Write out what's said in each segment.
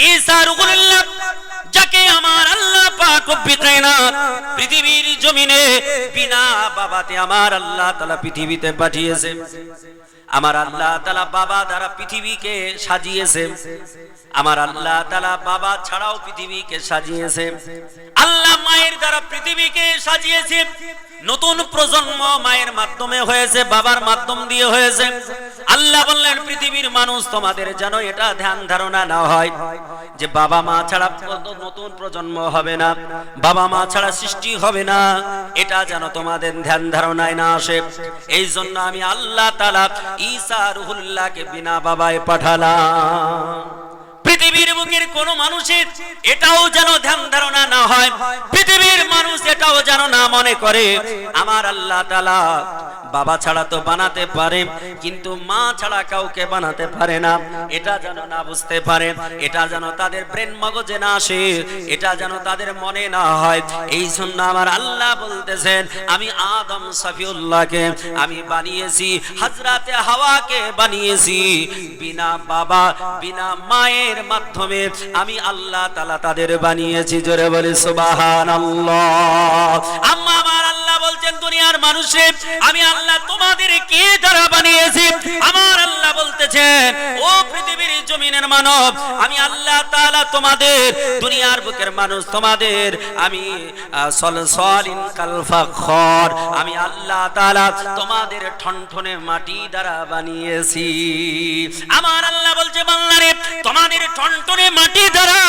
ঈসা রুহুল্লাহ, যাকে আমার আল্লাহ পাক রব্বুল কায়নাত পৃথিবীর জমিনে বিনা বাবাতে আমার আল্লাহ তাআলা পৃথিবীতে পাঠিয়েছে। আমার আল্লাহ তাআলা বাবা দ্বারা পৃথিবীকে সাজিয়েছে। আমার আল্লাহ তাআলা বাবা ছাড়াও পৃথিবীকে সাজিয়েছে। আল্লাহ মায়ের দ্বারা পৃথিবীকে সাজিয়েছে। নতুন প্রজন্ম মায়ের মাধ্যমে হয়েছে, বাবার মাধ্যম দিয়ে হয়েছে। আল্লাহ বললেন, পৃথিবীর মানুষ তোমাদের যেন এটা ধ্যান ধারণা না হয় যে বাবা মা ছাড়া নতুন প্রজন্ম হবে না, বাবা মা ছাড়া সৃষ্টি হবে না, এটা যেন তোমাদের ধ্যান ধারণায় না আসে। এই জন্য আমি আল্লাহ তাআলা ঈসা রুহুল্লাহকে বিনা বাবায় পাঠালাম। পৃথিবীর বুকের কোন মানুষের এটাও যেন ধ্যান ধারণা না হয়, পৃথিবীর মানুষ এটাও যেন না মনে করে আমার আল্লাহ তাআলা বাবা ছাড়া তো বানাতে পারে কিন্তু মা ছাড়া কাউকে বানাতে পারে না, এটা যেন না বুঝতে পারে, এটা যেন তাদের ব্রেন মগজে না আসে, এটা যেন তাদের মনে না হয়। এই জন্য আমার আল্লাহ বলতেছেন, আমি আদম সফিউল্লাহকে আমি বানিয়েছি, হযরতে হাওয়াকে বানিয়েছি বিনা বাবা বিনা মায়ের মাধ্যমে। আমি আল্লাহ তাআলা তাদের বানিয়েছি। জোরে বলে সুবহানাল্লাহ। আম্মা আমার আল্লাহ বলছেন, দুনিয়ার মানুষে আমি আল্লাহ তোমাদের কে দ্বারা বানিয়েছি? আমার আল্লাহ বলতেছেন, ও পৃথিবীর জমিনের মানব, আমি আল্লাহ তাআলা তোমাদের দুনিয়ার বুকের মানুষ তোমাদের আমি সলসলিন কাল ফাখর, আমি আল্লাহ তাআলা তোমাদের ঠনঠনে মাটি দ্বারা বানিয়েছি। আমার আল্লাহ বলছে, বান্দারে তোমাদের ঠনঠনে মাটি দ্বারা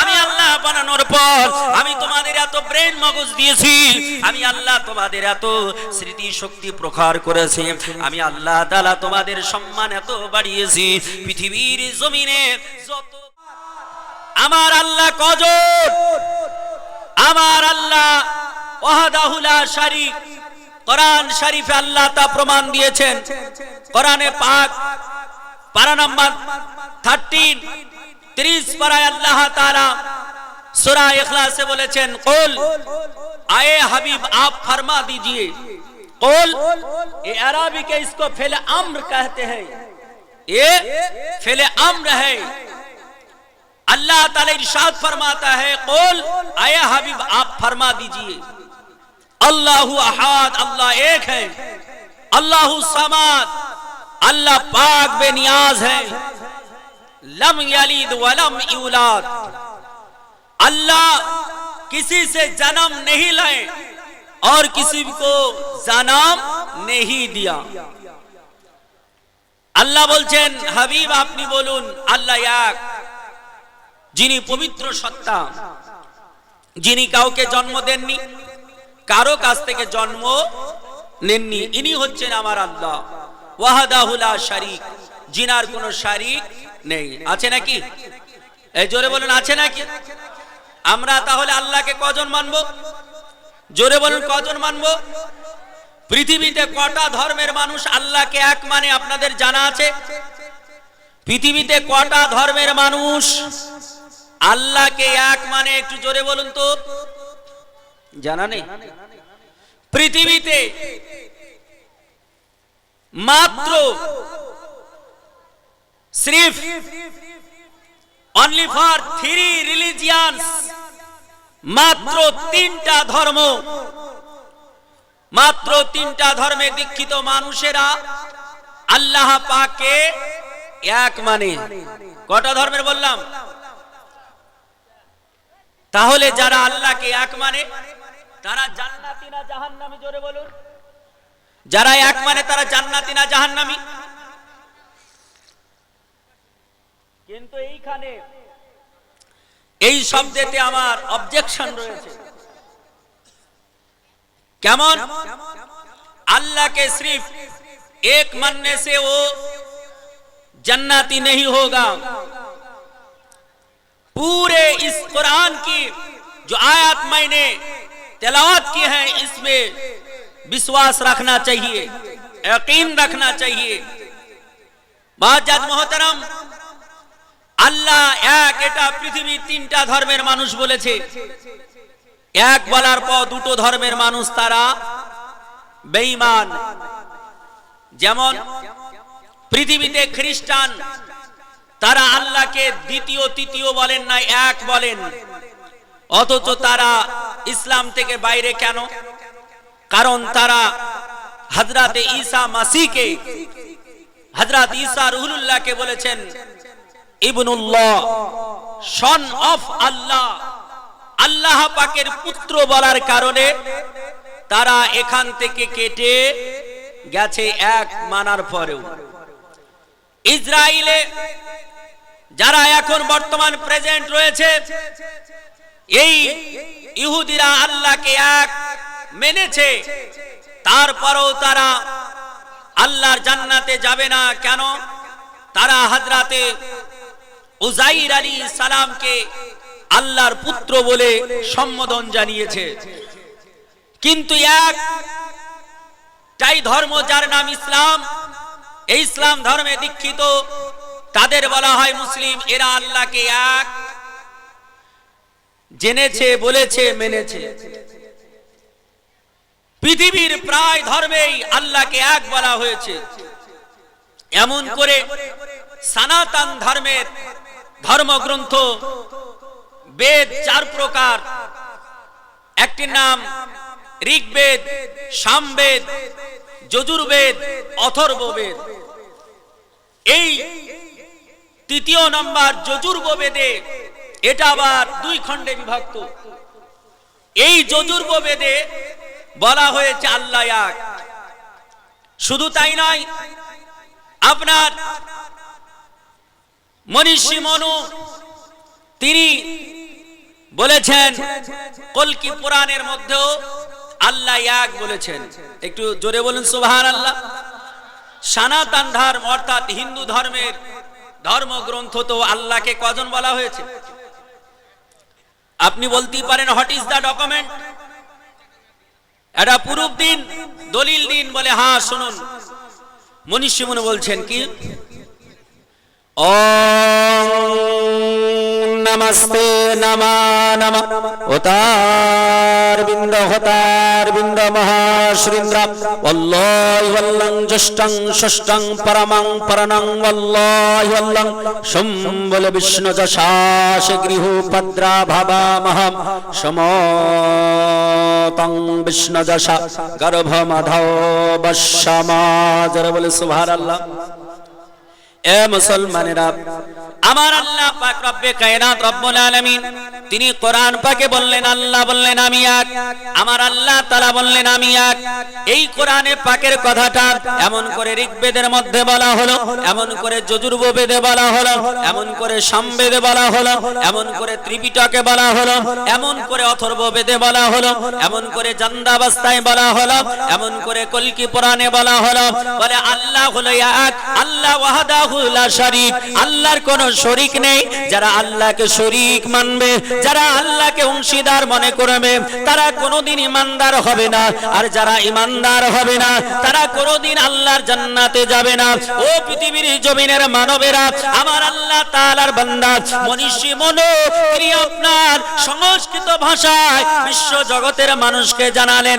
আমি আল্লাহ বানানোর পর আমি তোমাদের এত ব্রেন মগজ দিয়েছি, আমি আল্লাহ তোমাদের এত স্মৃতি শক্তি প্রখর করেছি, আমি আল্লাহ তাআলা তোমাদের সম্মান এত বাড়িয়েছি। পৃথিবীর জমিনে যত আমার আল্লাহ কজন, আমার আল্লাহ ওয়াহদাহু লা শারীক। কোরআন শরীফে আল্লাহ তা প্রমাণ দিয়েছেন। কোরআনে পাক পারা নাম্বার 13 30 পারায় আল্লাহ তাআলা সূরা ইখলাসে বলেছেন, কুল आए हबीब आप फरमा दीजिए, कुल ये अरबी के इसको फेले अम्र कहते हैं, ये फेले अम्र है। अल्लाह ताला इरशाद फरमाता है, कुल आए हबीब आप फरमा दीजिए, अल्लाहु अहद, अल्लाह एक है, अल्लाहु समाद, अल्लाह पाक बेनियाज है, लम यलिद वलम यूलाद, अल्लाह किसी से जन्म नहीं लाए और किसी को जन्म नहीं दिया। আল্লাহ বলছেন, হাবিব আপনি বলুন আল্লাহ এক, যিনি পবিত্র সত্তা, যিনি কাউকে জন্ম দেননি, কারো কাছ থেকে জন্ম নেননি, ইনি হচ্ছেন আমার আল্লাহ ওয়াহদাহু লা শারীক, জিনার কোনো শারীক নেই। আছে নাকি? এই জোরে বলুন, আছে নাকি? আমরা তাহলে আল্লাহকে কজন মানবো? জোরে বলুন, কজন মানবো? পৃথিবীতে কটা ধর্মের মানুষ আল্লাহকে এক মানে আপনাদের জানা আছে? পৃথিবীতে কটা ধর্মের মানুষ আল্লাহকে এক মানে? একটু জোরে বলুন তো, জানা নেই? পৃথিবীতে মাত্র সির্ফ only for 3 religions, মাত্র 3টা ধর্ম, মাত্র 3টা ধর্মে দীক্ষিত মানুষেরা আল্লাহ পাককে এক মানে। কটা ধর্মের বললাম? তাহলে যারা আল্লাহকে এক মানে তারা জান্নাতি না জাহান্নামী? জোরে বলুন, যারা এক মানে তারা জান্নাতি না জাহান্নামী? কিন্তু এইখানে এই শব্দেতে আমার অবজেকশন রয়েছে। কেমন? अल्लाह के सिर्फ एक मानने से वो जन्नती नहीं होगा। पूरे इस कुरान की जो आयत मैंने तिलावत की है इसमें विश्वास रखना चाहिए, यकीन रखना चाहिए। बाजाद मोहतरम, আল্লাহ এক, এটা পৃথিবীর 3টা ধর্মের মানুষ বলেছে। এক বলার পর 2টো ধর্মের মানুষ তারা বেঈমান। যেমন পৃথিবীতে খ্রিস্টান তারা আল্লাহকে দ্বিতীয় তৃতীয় বলেন না, এক বলেন। অথচ তারা ইসলাম থেকে বাইরে কেন? কারণ তারা হযরত ঈসা মাসিহকে, হযরত ঈসা রুহুল্লাহকে বলেছেন ইবনুল্লাহ, সন অফ আল্লাহ, আল্লাহ পাকের পুত্র বলার কারণে তারা এখান থেকে কেটে গেছে এক মানার পরেও। ইসরায়েলে যারা এখন বর্তমান প্রেজেন্ট রয়েছে, এই ইহুদিরা আল্লাহকে এক মেনেছে, তারপরেও তারা আল্লাহর জান্নাতে যাবে না। কেন? তারা হযরতে উযাইর আলাইহিস সালামকে আল্লাহর পুত্র বলে সম্বোধন জানিয়েছে। কিন্তু একটাই ধর্ম যার নাম ইসলাম, এই ইসলাম ধর্মে দীক্ষিত তাদের বলা হয় মুসলিম। এরা আল্লাহকে এক জেনেছে, বলেছে, মেনেছে। পৃথিবীর প্রায় ধর্মেই আল্লাহকে এক বলা হয়েছে। এমন করে সনাতন ধর্মের ধর্মগ্রন্থ বেদ 4 প্রকার। একটি নাম ঋগ্বেদ, সামবেদ, যজুর্বেদ, অথর্ববেদ। এই তৃতীয় নাম্বার যজুর্বেদে, এটা আবার 2 খণ্ডে বিভক্ত। এই যজুর্বেদে বলা হয়েছে আল্লাহ এক। শুধু তাই নয়, আপনার মনীষী মনু তিনি বলেছেন, কল্কি পুরাণের মধ্যেও আল্লাহ এক বলেছেন। একটু জোরে বলুন সুবহানাল্লাহ। সনাতন ধর্ম অর্থাৎ হিন্দু ধর্মের ধর্মগ্রন্থ তো আল্লাহকে কজন বলা হয়েছে? আপনি বলতেই পারেন হোয়াট ইজ দ্য ডকুমেন্ট? এটা প্রুফ দিন, দলিল দিন। বলে হ্যাঁ শুনুন, মনীষী মনু বলছেন কি, ওম নমস্তে নমা নমঃ ওতার বিন্দ মহাশ্রীন্দ্র ওল্লাহি ওল্লং জ্যেষ্ঠং ষষ্ঠং পরমং পরনং ওল্লাহি ওল্লং সম্বল বিষ্ণু যশাস গৃহ ভদ্রা ভাবামহম সমতং বিষ্ণু যশা গর্ভমধৌ বশ্যমাজর। বলে সুবহানাল্লাহ। এ মুসলমানেরা, আমার আল্লাহ পাক রব্বে কায়নাত রব্বুল আলামিন তিনি কোরআন পাকে বললেন, আল্লাহ বললেন আমি এক। আমার আল্লাহ তাআলা বললেন আমি এক। এই কোরআনে পাকের কথাটা এমন করে ঋগ্বেদের মধ্যে বলা হলো, এমন করে যজুর্বেদে বলা হলো, এমন করে সামবেদে বলা হলো, এমন করে ত্রিপিটকে বলা হলো, এমন করে অথর্ববেদে বলা হলো, এমন করে জান্দাবস্তায় বলা হলো, এমন করে কল্কি পুরাণে বলা হলো। বলে আল্লাহ হলো এক, আল্লাহ ওয়াহদাহু লা শারীক, আল্লাহর কোনো শরীক নেই। যারা আল্লাহকে শরীক মানবে, যারা আল্লাহকে অংশীদার মনে করবে, তারা কোনোদিন ঈমানদার হবে না। আর যারা ঈমানদার হবে না, তারা কোনোদিন আল্লাহর জান্নাতে যাবে না। ও পৃথিবীর জমিনের মানবেরা, আমার আল্লাহ তাআলার বান্দা মনীষী মনু তিনি আপনার সংস্কৃত ভাষায় বিশ্ব জগতের মানুষকে জানালেন,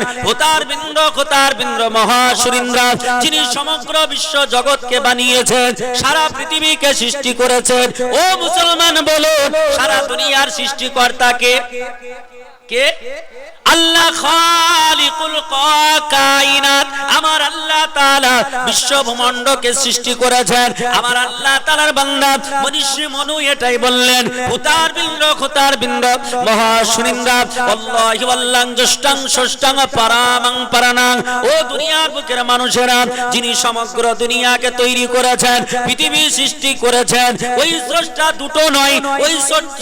হোতার বিন্দ মহাসুরিন্দ্র, যিনি সমগ্র বিশ্ব জগৎকে বানিয়েছেন, সারা পৃথিবীকে সৃষ্টি করেছেন। ও মুসলমান বলুন, সারা দুনিয়ার সৃষ্টিকর্তাকে কে? আল্লাহ খালিকুল কায়নাত। আমার আল্লাহ তাআলা বিশ্ব ব্রহ্মাণ্ডকে সৃষ্টি করেছেন। আমার আল্লাহ তাআলার বান্দা মনীষী মনু এটাই বললেন, খোতার বিন্দ মহাসুনিন্দ্র আল্লাহি ওয়াল্লাং জ্যেষ্ঠং ষষ্ঠং পরামং পরানাং। ও দুনিয়ার বুকের মানুষেরা, যিনি সমগ্র দুনিয়াকে তৈরি করেছেন, পৃথিবী সৃষ্টি করেছেন, ওই স্রষ্টা দুটো নয়, ওই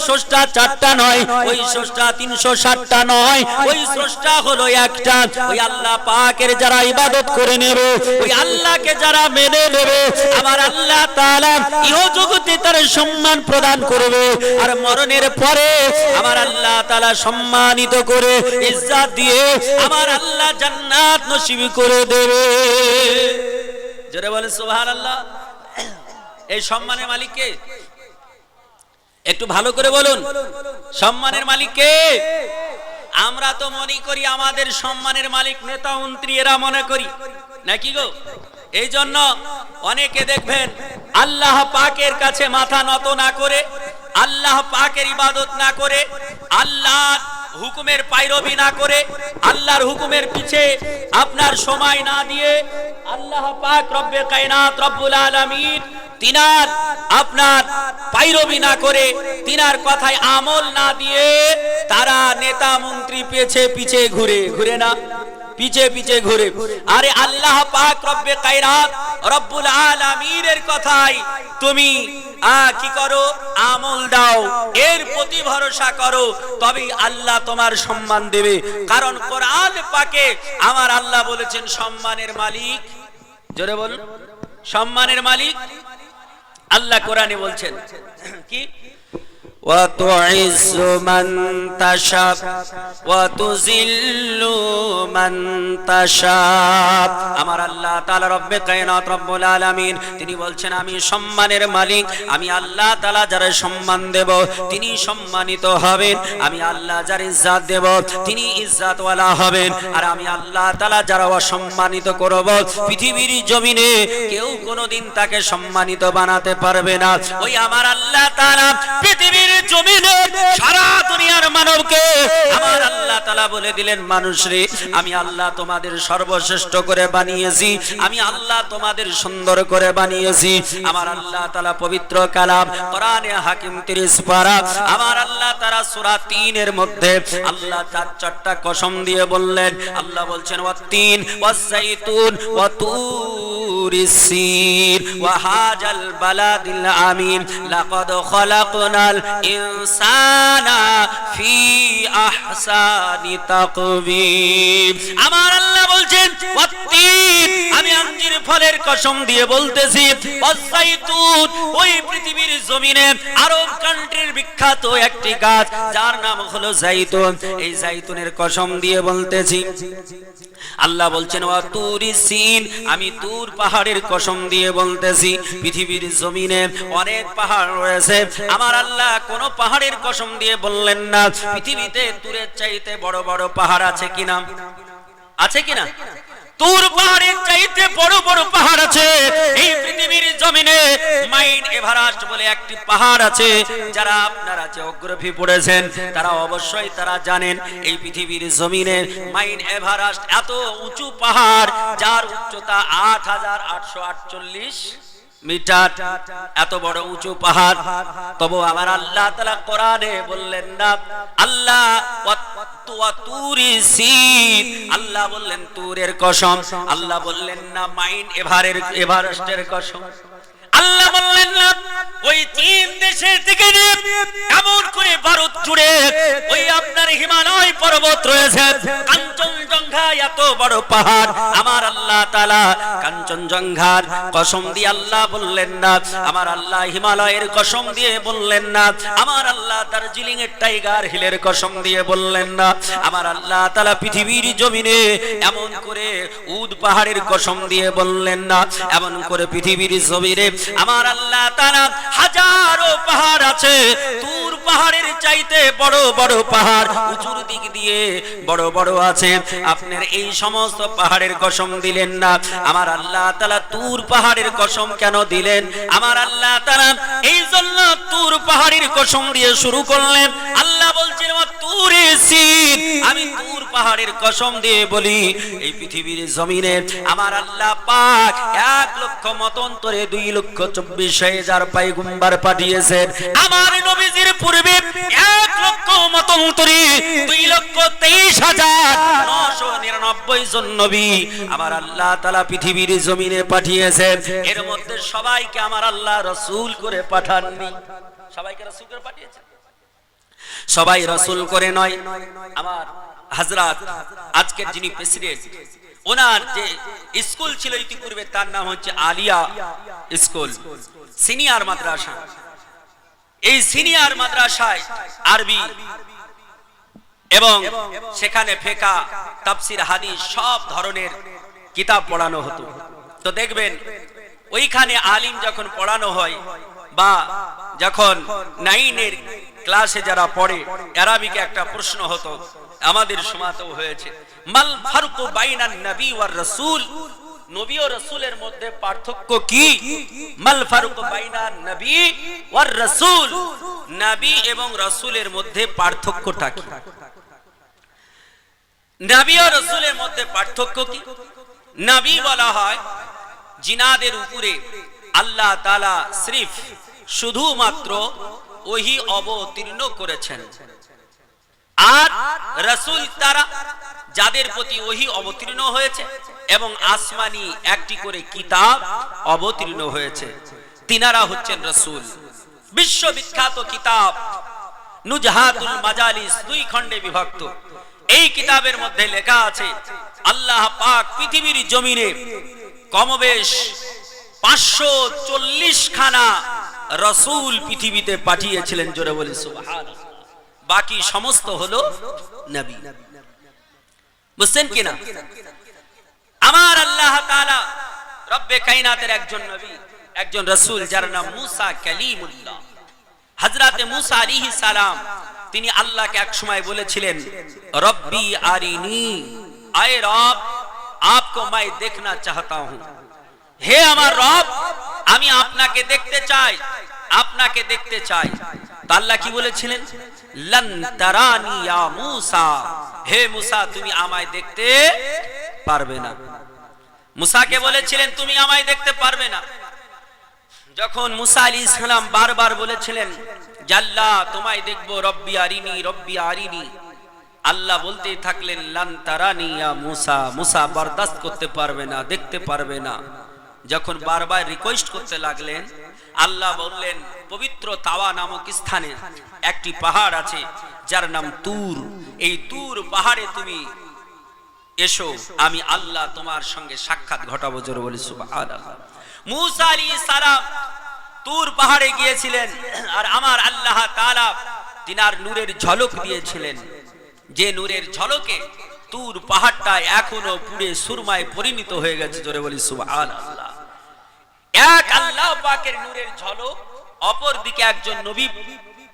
স্রষ্টা চারটা নয়, ওই স্রষ্টা 360টা নয়, ওই স্রষ্টা হলো একটা। ওই আল্লাহ পাকের যারা ইবাদত করে নেবে, ওই আল্লাহকে যারা মেনে নেবে, আমার আল্লাহ তাআলা ইহজগতে তার সম্মান প্রদান করবে। আর মরণের পরে আমার আল্লাহ তাআলা সম্মানিত করে ইজ্জত দিয়ে আমার আল্লাহ জান্নাত নসিব করে দেবে। জোরে বলে সুবহানাল্লাহ। এই সম্মানের মালিক কে? একটু ভালো করে বলুন, সম্মানের মালিক কে? আমরা তো মনে করি আমাদের সম্মানের মালিক নেতা মন্ত্রী, এরা মনে করি নাকি গো? এই জন্য অনেকে দেখবেন আল্লাহ পাকের কাছে মাথা নত না করে, আল্লাহ পাকের ইবাদত না করে, আল্লাহর হুকুমের পায়রবি না করে, আল্লাহর হুকুমের পিছে আপনার সময় না দিয়ে, আল্লাহ পাক রব্বে কায়নাত রব্বুল আলামিন তিনার আপনার পায়রবি না করে, তিনার কথায় আমল না দিয়ে তারা নেতা মন্ত্রী পিছে পিছে ঘুরে না, পিছে পিছে ঘুরে। আরে আল্লাহ পাক রব্বে কায়নাত রব্বুল আলামিনের কথায় তুমি কি করো? আমল দাও, এর প্রতি ভরসা করো, তবেই আল্লাহ তোমার সম্মান দেবে। কারণ কোরআন পাকে আমার আল্লাহ বলেছেন সম্মানের মালিক, জোরে বলুন, সম্মানের মালিক আল্লাহ কোরআনে বলছেন কি? وَتُعِزُّ مَن تَشَاءُ وَتُذِلُّ مَن تَشَاءُ। আমার আল্লাহ তাআলা রব্বে কায়নাত রব্বুল আলামিন তিনি বলছেন আমি সম্মানের মালিক, আমি আল্লাহ তাআলা যারা সম্মান দেব তিনি সম্মানিত হবেন, আমি আল্লাহ যার ইজ্জত দেব তিনি ইজ্জতওয়ালা হবেন, আর আমি আল্লাহ তাআলা যারা অসম্মানিত করব পৃথিবীর জমিনে কেউ কোনোদিন তাকে সম্মানিত বানাতে পারবে না। ওই আমার আল্লাহ তাআলা পৃথিবীর জমিনে সারা দুনিয়ার মানবকে আমার আল্লাহ তাআলা বলে দিলেন মানুষ রে আমি আল্লাহ তোমাদের সর্বশ্রেষ্ঠ করে বানিয়েছি, আমি আল্লাহ তোমাদের সুন্দর করে বানিয়েছি। আমার আল্লাহ তাআলা পবিত্র কালাম কোরআনে হাকিম 30 পারা আমার আল্লাহ তাআলা সূরা 3 এর মধ্যে আল্লাহ চারটা কসম দিয়ে বললেন, আল্লাহ বলছেন ওয়াত-তিন ওয়াজ-যাইতুন ওয়া তুরিস সিন ওয়া হাজাল বালাদিল আমিন লাকাদ খালাকনাল ইনসানা ফি আহসানি তাকবীর। আমার আল্লাহ বলছেন ওয়াত-তিন আমি আঞ্জির ফলের কসম দিয়ে বলতেছি, ওয়াজ-যাইতুন ওই পৃথিবীর জমিনে আরব কান্ট্রির বিখ্যাত একটি গাছ যার নাম হলো জাইতুন, এই জাইতুনের কসম দিয়ে বলতেছি। আল্লাহ বলছেন ওয়া তুরিস সিন আমি তুর পাহাড়ের কসম দিয়ে বলতেছি। পৃথিবীর জমিনে অনেক পাহাড় রয়েছে, আমার আল্লাহ কোন পাহাড়ের কসম দিয়ে বললেন না। পৃথিবীতে তুরের চাইতে বড় বড় পাহাড় আছে কিনা? আছে কিনা? তুর পাহাড়ের চাইতে বড় বড় পাহাড় আছে এই পৃথিবীর জমিনে। মাউন্ট এভারেস্ট বলে একটি পাহাড় আছে, যারা আপনারা জিওগ্রাফি পড়েছেন তারা অবশ্যই তারা জানেন এই পৃথিবীর জমিনে মাউন্ট এভারেস্ট এত উঁচু পাহাড় যার উচ্চতা 8848 মিটার, এত বড় উঁচু পাহাড়। তবু আমার আল্লাহ তাআলা কোরআনে বললেন না, আল্লাহ আল্লাহ বললেন তুরের কসম, আল্লাহ বললেন না মাউন্ট এভারেস্টের কসম, আল্লাহ বললেন না ওই চীন দেশের থেকে এমন করে ভারত জুড়ে ওই আপনার হিমালয় পর্বত রয়েছে, কাঞ্চনজঙ্ঘা এত বড় পাহাড়। আমার আল্লাহ তাআলা কাঞ্চনজঙ্ঘার কসম দিয়ে আল্লাহ বললেন না, আমার আল্লাহ হিমালয়ের কসম দিয়ে বললেন না, আমার আল্লাহ দার্জিলিং এর টাইগার হিলের কসম দিয়ে বললেন না, আমার আল্লাহ তাআলা পৃথিবীর জমিনে এমন করে উদ পাহাড়ের কসম দিয়ে বললেন না, এমন করে পৃথিবীর জমিনে আমার আল্লাহ তাআলা হাজারো পাহাড় আছে, তুর পাহাড়ের চাইতে বড় বড় পাহাড় উঁচুর দিক দিয়ে বড় বড় আছে। আপনার এই সমস্ত পাহাড়ের কসম দিলেন না, আমার আল্লাহ তাআলা তুর পাহাড়ের কসম কেন দিলেন? আমার আল্লাহ তাআলা এই জন্য তুর পাহাড়ের কসম দিয়ে শুরু করলেন। আল্লাহ বলছেন তুরে সিন আমি তুর পাহাড়ের কসম দিয়ে বলি এই পৃথিবীর জমিনে আমার আল্লাহ পাক 1 লক্ষ মতান্তরে 2,24,000 পয়গম্বর পাঠিয়েছেন। আমার নবীজির পূর্বে 1 লক্ষ মতান্তরে 2,23,999 জন নবী আমার আল্লাহ তাআলা পৃথিবীর জমিনে পাঠিয়েছেন। এর মধ্যে সবাইকে আমার আল্লাহ রাসূল করে পাঠাননি। সবাইকে রাসূল করে পাঠিয়েছেন? সবাই রাসূল করে নয়। আমার হযরত আজকের যিনি প্রেসিডেন্ট ওনার যে স্কুল ছিল ইতিপূর্বে তার নাম হচ্ছে আলিয়া স্কুল সিনিয়র মাদ্রাসা। এই সিনিয়র মাদ্রাসায় আরবি এবং সেখানে ফিকহ, তাফসীর, হাদিস সব ধরনের কিতাব পড়ানো হতো। তো দেখবেন ওইখানে আলিম যখন পড়ানো হয় বা যখন 9 এর ক্লাসে যারা পড়ে আরবিকে একটা প্রশ্ন হতো, আমাদের সমাজেও হয়েছে, মাল ফারকু বাইনান নবী ওয়ার রাসূল। নবী ও রাসূলের মধ্যে পার্থক্য কি? মাল ফারুক বাইনা নবী ওয়ার রাসূল, নবী এবং রাসূলের মধ্যে পার্থক্যটা কি? নবী ও রাসূলের মধ্যে পার্থক্য কি? নবী বলা হয় জিনাদের উপরে আল্লাহ তাআলা সির্ফ শুধুমাত্র ওহী অবতীর্ণ করেছেন, আর রাসূল তারা যাদের প্রতি ওহী অবতীর্ণ হয়েছে এবং আসমানি একটি করে কিতাব অবতীর্ণ হয়েছে, তিনারা হচ্ছেন রাসূল। বিশ্ববিখ্যাত কিতাব নুজহাতুল মাজালিস 2 খণ্ডে বিভক্ত। এই কিতাবের মধ্যে লেখা আছে আল্লাহ পাক পৃথিবীর জমিনে কমবেশ 540 খানা রাসূল পৃথিবীতে পাঠিয়েছিলেন, জোরে বলি সুবহানাল্লাহ। বাকি সমস্ত হলো নবী। বুঝছেন কিনা? আমার আল্লাহ তাআলা রব্বে কায়নাতের একজন নবী, একজন রাসূল, যার নাম মুসা কালিমুল্লাহ। হযরতে মুসা আলাইহিস সালাম তিনি আল্লাহকে এক সময় বলেছিলেন, রব্বি আরিনি, আয়ে রব आपको मैं देखना चाहता हूं, হে আমার রব আমি আপনাকে দেখতে চাই, আপনাকে দেখতে চাই। তো আল্লাহ কি বলেছিলেন? লান তারানি ইয়া মুসা, হে মুসা তুমি আমায় দেখতে পারবে না। মুসাকে বলেছিলেন তুমি আমায় দেখতে পারবে না। যখন মুসা আলাইহিস সালাম বারবার বলেছিলেন আল্লাহ তোমায় দেখবো, রব্বি আরিনি রব্বি আরিনি, আল্লাহ বলতেই থাকলেন লান তারানি ইয়া মুসা, মুসা বরদাস্ত করতে পারবে না, দেখতে পারবে না। যখন বারবার রিকোয়েস্ট করতে লাগলেন, আল্লাহ বললেন পবিত্র তাওয়া নামক স্থানে একটি পাহাড় আছে যার নাম তুর, এই তুর পাহাড়ে তুমি এসো, আমি আল্লাহ তোমার সঙ্গে সাক্ষাৎ ঘটাবো, জোরে বলি সুবহানাল্লাহ। মুসা আলাইহিস সালাম তুর পাহাড়ে গিয়েছিলেন, আর আমার আল্লাহ তাআলা তিনার নূরের ঝলক দিয়েছিলেন, যে নূরের ঝলকে তুর পাহাড়টা এখনো পুরে সুরমায় পরিণত হয়ে গেছে, জোরে বলি সুবহানাল্লাহ। এক আল্লাহ পাকের নূরের ঝলক, অপর দিকে একজন নবী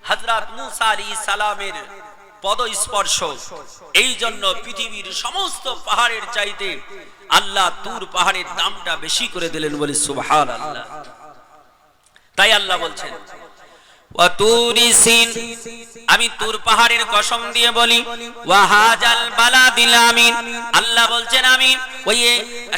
হযরত মুসা আলাইহিস সালামের পদস্পর্শ। এই জন্য পৃথিবীর সমস্ত পাহাড়ের চাইতে আল্লাহ তুর পাহাড়ের দামটা বেশি করে দিলেন, বলি সুবহানাল্লাহ। তাই আল্লাহ বলছেন ওয়াতুরিসিন, আমি তুর পাহাড়ের কসম দিয়ে বলি, ওয়াহাজাল বালাদিল আমিন, আল্লাহ বলছেন আমি ওই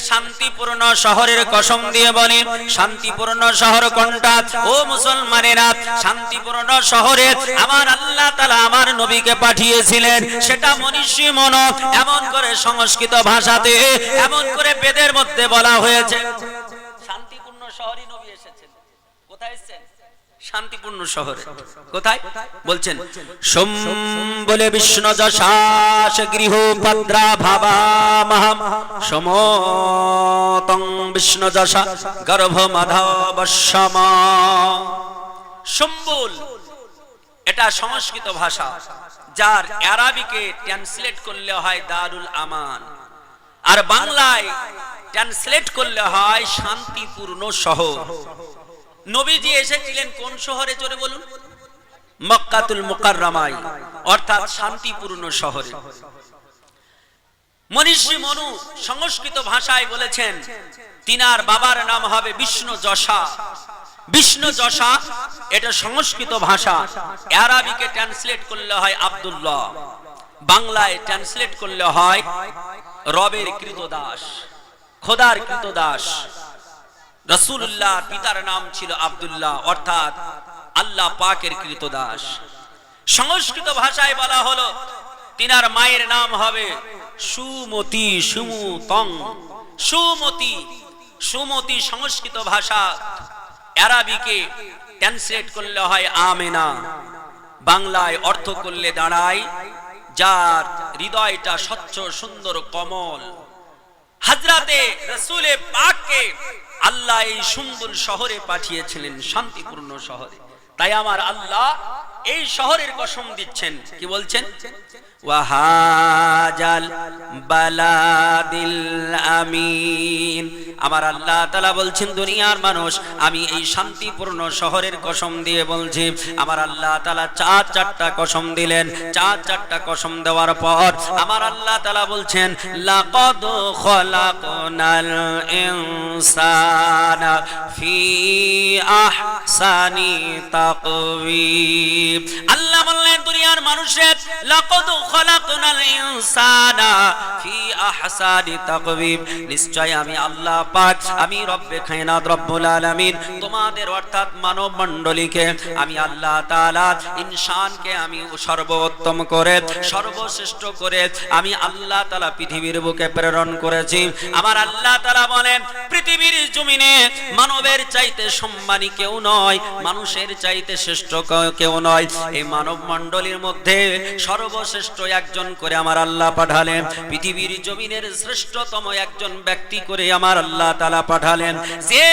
শান্তিপূর্ণ শহরের কসম দিয়ে বলি। শান্তিপূর্ণ শহর কোনটা? ও মুসলমানেরা, শান্তিপূর্ণ শহরে আমার আল্লাহ তাআলা আমার নবীকে পাঠিয়েছিলেন, সেটা মনীষী মন এমন করে সংস্কৃত ভাষাতে এমন করে বেদের মধ্যে বলা হয়েছে। শান্তিপূর্ণ শহরে নবী এসেছেন। কোথায় এসেছেন? শান্তিপূর্ণ শহরে। কোথায় বলছেন? সোম বলে বিষ্ণু যশাস গৃহ ভদ্রা ভাবা মহাম সমতং বিষ্ণু যশা গর্ভ মাধবশ্যম। সম্বল এটা সংস্কৃত ভাষা, যার আরবিকে ট্রান্সলেট করলে হয় দারুল আমান, আর বাংলায় ট্রান্সলেট করলে হয় শান্তিপূর্ণ শহর। নবীজি এসেছিলেন কোন শহরে? জোরে বলুন। মক্কাতুল মুকাররমায়, অর্থাৎ শান্তিপূর্ণ শহরে। মনীষী মনু সংস্কৃত ভাষায় বলেছেন তিনার বাবার নাম হবে বিষ্ণু যশা। বিষ্ণু যশা এটা সংস্কৃত ভাষা, আরবিকে ট্রান্সলেট করলে হয় আব্দুল্লাহ, বাংলায় ট্রান্সলেট করলে হয় রবের কৃতদাস, খোদার কৃতদাস। রাসূলুল্লাহ পিতার নাম ছিল আব্দুল্লাহ, অর্থাৎ আল্লাহ পাকের কৃতদাস। সংস্কৃত ভাষায় বলা হলো তিনার মায়ের নাম হবে সুমতি, সুমুতং, সুমতি। সুমতি সংস্কৃত ভাষা, আরবিকে ট্রান্সলেট করলে হয় আমেনা, বাংলায় অর্থ করলে দাঁড়ায় যার হৃদয়টা স্বচ্ছ সুন্দর কমল। হযরতে রাসূলে পাককে আল্লাহ এই সুন্দর শহরে পাঠিয়েছিলেন, শান্তিপূর্ণ শহরে। তাই আমার আল্লাহ এই শহরের কসম দিচ্ছেন, কি বলছেন? ওয়াহাজাল বালাদিল আমিন, আমার আল্লাহ তাআলা বলছেন দুনিয়ার মানুষ আমি এই শান্তিপূর্ণ শহরের কসম দিয়ে বলছি আমার আল্লাহ তাআলা চারটা কসম দিলেন চারটা কসম দেওয়ার পর আমার আল্লাহ তাআলা বলছেন লাকাদ খলাকনাল ইনসানা ফি আহসানি তাকওয়িম আল্লাহ বললেন দুনিয়ার মানুষের লাকাদ খলাকনাল ইনসানা ফি আহসানি তাকওয়িম নিশ্চয় আমি আল্লাহ পাক আমি রব্বে কায়নাত রব্বুল আলামিন তোমাদের অর্থাৎ মানব মণ্ডলীকে আমি আল্লাহ তাআলা ইনসানকে আমি সর্বোত্তম করে সর্বশ্রেষ্ঠ করে আমি আল্লাহ তাআলা পৃথিবীর বুকে প্রেরণ করেছি আমার আল্লাহ তাআলা বলেন পৃথিবীর জমিনে মানবের চাইতে সম্মানী কেউ নয় মানুষের চাইতে শ্রেষ্ঠ কেউ নয় এই মানব মণ্ডলীর মধ্যে সর্বশ্রেষ্ঠ একজন করে আমার আল্লাহ পাঠালেন পৃথিবীর জমিনের শ্রেষ্ঠতম একজন ব্যক্তি করে আমার আল্লাহ তাআলা পাঠালেন যে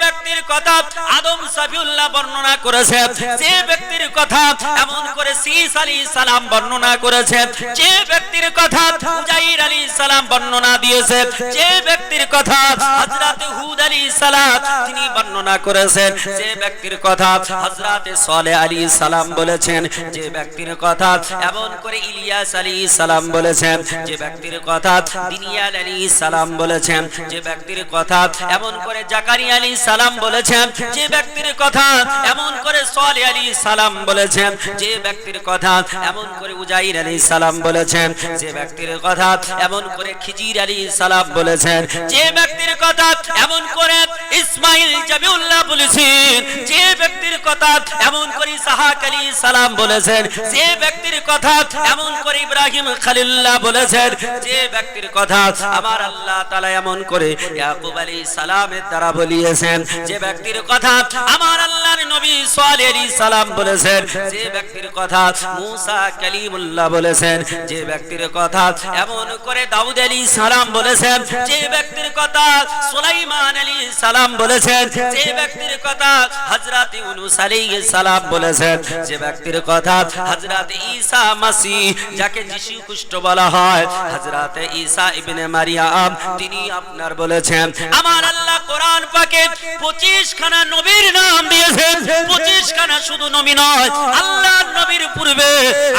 ব্যক্তির কথা আদম সাফিউল্লাহ বর্ণনা করেছে যে ব্যক্তির কথা এমন করে সীস আলাইহিস সালাম বর্ণনা করেছে যে ব্যক্তির কথা উজাইর আলাইহিস সালাম বর্ণনা দিয়েছে যে ব্যক্তির কথা হযরত হুদ আলাইহিস সালাম তিনি বর্ণনা করেছেন যে ব্যক্তির কথা হযরত সালেহ আলাইহিস সালাম বলেছেন যে ব্যক্তির কথা এমন করে ইলিয়াস আলাইহিস সালাম বলেছেন যে ব্যক্তির কথা দিনিয়াল আলাইহিস সালাম বলেছেন যে ব্যক্তির কথা এমন করে জাকারিয়া আলাইহিস সালাম বলেছেন যে ব্যক্তির কথা এমন করে সালেহ আলাইহিস সালাম বলেছেন যে ব্যক্তির কথা এমন করে উজাইর আলাইহিস সালাম বলেছেন যে ব্যক্তির কথা এমন করে খিজির আলাইহিস সালাম বলেছেন যে ব্যক্তির কথা এমন করে ইসমাঈল জাবিউল্লাহ বলেছেন যে ব্যক্তির কথা এমন করে ইসহাক আলাইহিস সালাম বলেছেন যে ব্যক্তির কথা এমন করে ইব্রাহিম খলিলুল্লাহ বলেছেন যে ব্যক্তির কথা আমার আল্লাহ তাআলা এমন করে ইয়াকুব আলাইহিস সালামের দ্বারা বলিয়েছেন যে ব্যক্তির কথা আমার আল্লাহর নবী সালেহ আলাইহিস সালাম বলেছেন যে ব্যক্তির কথা মুসা কালিমুল্লাহ বলেছেন যে ব্যক্তির কথা এমন করে দাউদ আলাইহিস সালাম বলেছেন যে ব্যক্তির কথা সুলাইমান আলাইহিস সালাম বলেছেন যে ব্যক্তির কথা হযরত ইউনূস আলাইহিস সালাম বলেছেন যে ব্যক্তির কথা হযরত ঈসা মাসিহ যাকে যিশু খ্রিস্ট বলা হয় হযরত ঈসা ইবনে মারিয়াম তিনি আপনার বলেছেন আমার আল্লাহ কোরআন পাকে 25 খানা নবীর নাম দিয়েছেন 25 খানা শুধু নবী নয় আল্লাহর নবীর পূর্বে